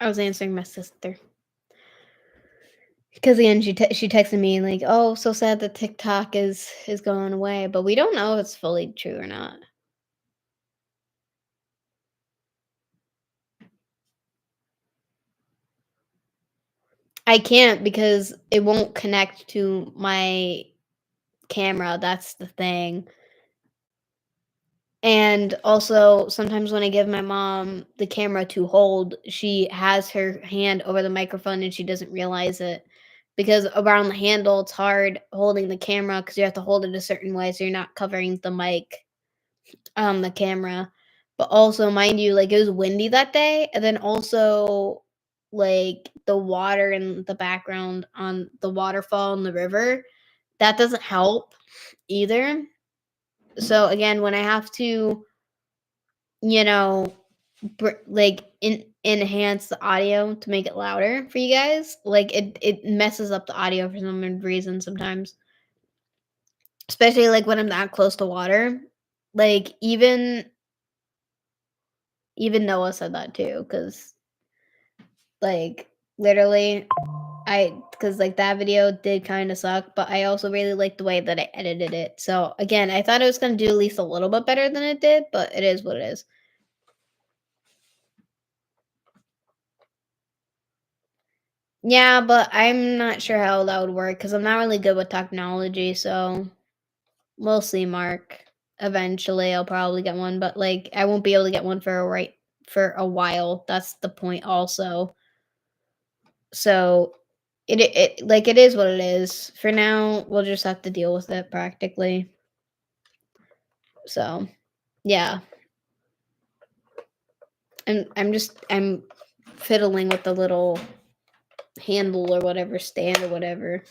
A: I was answering my sister. Because again, she texted me like, "Oh, so sad that TikTok is going away," but we don't know if it's fully true or not. I can't because it won't connect to my camera. That's the thing. And also, sometimes when I give my mom the camera to hold, she has her hand over the microphone and she doesn't realize it. Because around the handle, it's hard holding the camera because you have to hold it a certain way so you're not covering the mic on the camera. But also, mind you, like it was windy that day, and then also like the water in the background on the waterfall in the river, that doesn't help either. So again, when I have to, you know, like enhance the audio to make it louder for you guys, like it messes up the audio for some reason sometimes, especially like when I'm that close to water. Like even Noah said that too, because like literally because like that video did kind of suck, but I also really liked the way that I edited it. So again, I thought it was gonna do at least a little bit better than it did, but it is what it is. Yeah, but I'm not sure how that would work because I'm not really good with technology. So we'll see, Mark. Eventually, I'll probably get one, but like I won't be able to get one for a while. That's the point, also. So it like it is what it is. For now, we'll just have to deal with it practically. So yeah, and I'm fiddling with the little handle or whatever stand or whatever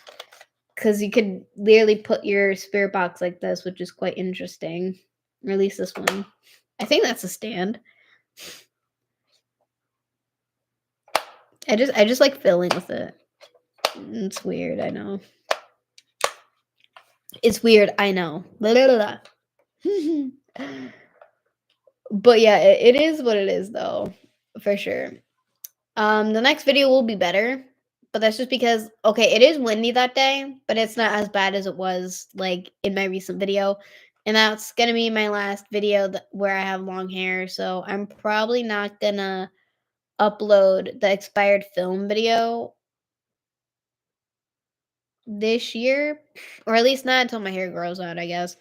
A: because you could literally put your spirit box like this, which is quite interesting. Or at least this one. I think that's a stand. I just like fiddling with it. It's weird, I know. It's weird, I know. Blah, blah, blah. But yeah, it is what it is though, for sure. The next video will be better, but that's just because okay, it is windy that day, but it's not as bad as it was like in my recent video. And that's gonna be my last video where I have long hair, so I'm probably not gonna upload the expired film video this year, or at least not until my hair grows out, I guess.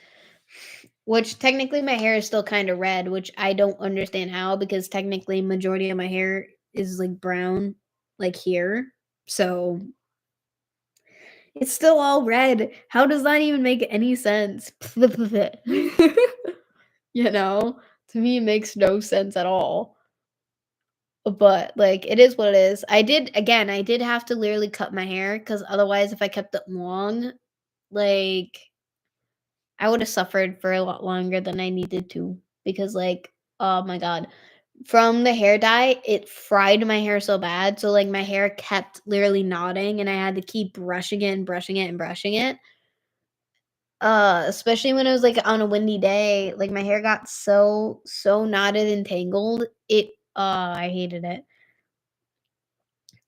A: Which technically my hair is still kind of red, which I don't understand how because technically majority of my hair is like brown, like here. So it's still all red. How does that even make any sense? You know, to me, it makes no sense at all. But like, it is what it is. I did have to literally cut my hair because otherwise, if I kept it long, like, I would have suffered for a lot longer than I needed to. Because, like, oh my God, from the hair dye, it fried my hair so bad. So, like, my hair kept literally knotting, and I had to keep brushing it and brushing it and brushing it. Especially when it was, like, on a windy day, like, my hair got so knotted and tangled, I hated it.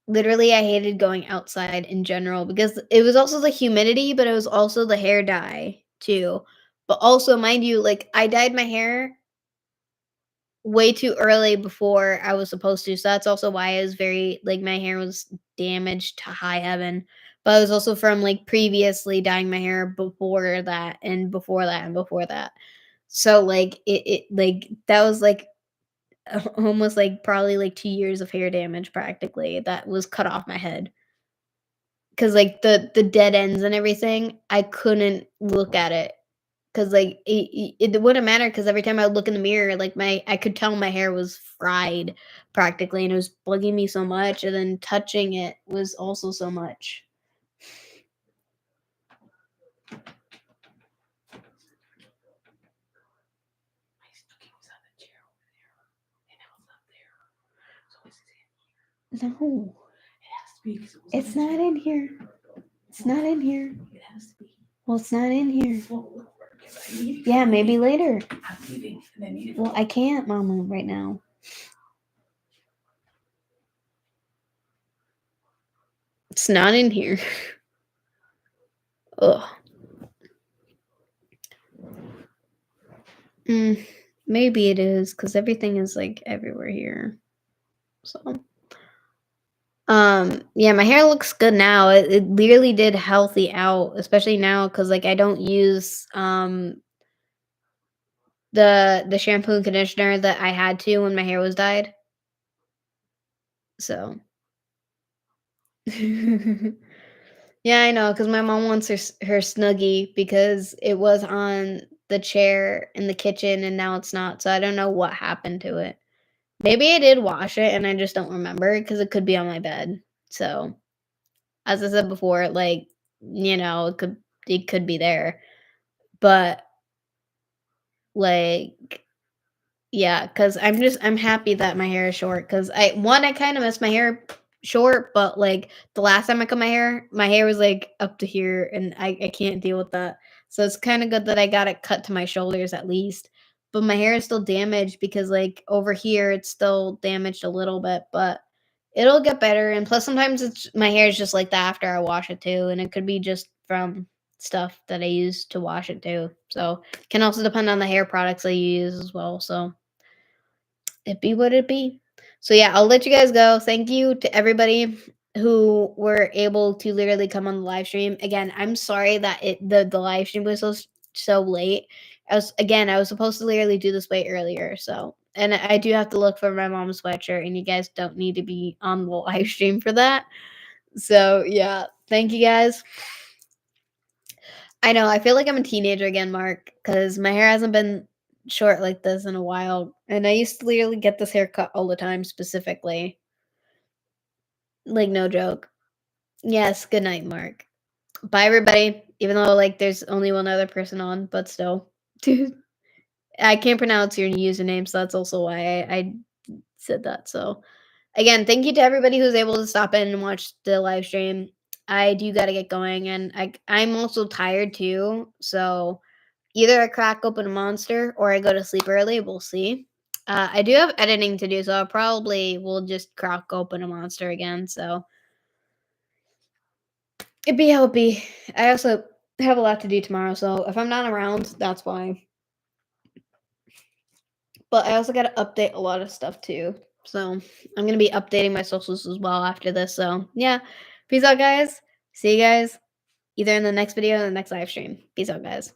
A: Literally, I hated going outside in general because it was also the humidity, but it was also the hair dye too. But also, mind you, like, I dyed my hair way too early before I was supposed to, so that's also why I was very like, my hair was damaged to high heaven. But it was also from, like, previously dyeing my hair before that and before that and before that. So, like, like, that was, like, almost, like, probably, like, 2 years of hair damage practically that was cut off my head. because like the dead ends and everything, I couldn't look at it because like it wouldn't matter because every time I would look in the mirror, like I could tell my hair was fried practically, and it was bugging me so much, and then touching it was also so much.
B: My stocking was on the chair over there, and now it's not there. So it's in.
A: No,
B: It has to be because it was.
A: it's not in here. It's not in here.
B: It has to be.
A: Well, it's not in here.
B: Well, look for it, 'cause I need it.
A: Yeah, maybe later.
B: I'm leaving, and I need it.
A: Well, I can't, Mama, right now. It's not in here. Ugh. Maybe it is because everything is like everywhere here. So, yeah, my hair looks good now. It really did healthy out, especially now because like I don't use the shampoo and conditioner that I had to when my hair was dyed. So. Yeah, I know, because my mom wants her Snuggie because it was on the chair in the kitchen and now it's not, so I don't know what happened to it. Maybe I did wash it and I just don't remember because it could be on my bed. So, as I said before, like, it could be there. But like yeah, because I'm happy that my hair is short because I kinda miss my hair short, but, like, the last time I cut my hair was, like, up to here, and I can't deal with that. So it's kinda good that I got it cut to my shoulders at least, but my hair is still damaged because, like, over here, it's still damaged a little bit, but it'll get better, and plus sometimes my hair is just like that after I wash it too, and it could be just from stuff that I use to wash it too. So, can also depend on the hair products that you use as well, so it be what it be. So yeah, I'll let you guys go. Thank you to everybody who were able to literally come on the live stream. Again, I'm sorry that the live stream was so late. I was supposed to literally do this way earlier. So and I do have to look for my mom's sweatshirt, and you guys don't need to be on the live stream for that. So yeah, thank you guys. I know, I feel like I'm a teenager again, Mark, because my hair hasn't been short like this in a while, and I used to literally get this haircut all the time specifically. Like, no joke. Yes, good night, Mark. Bye, everybody, even though, like, there's only one other person on, but still. I can't pronounce your username, so that's also why I said that, so again, thank you to everybody who's able to stop in and watch the live stream. I do gotta get going, and I'm also tired too, so either I crack open a monster or I go to sleep early. We'll see. I do have editing to do, so I probably will just crack open a monster again. So it be how it be. I also have a lot to do tomorrow, so if I'm not around, that's why. But I also got to update a lot of stuff too. So I'm gonna be updating my socials as well after this. So yeah, peace out, guys. See you guys either in the next video or the next live stream. Peace out, guys.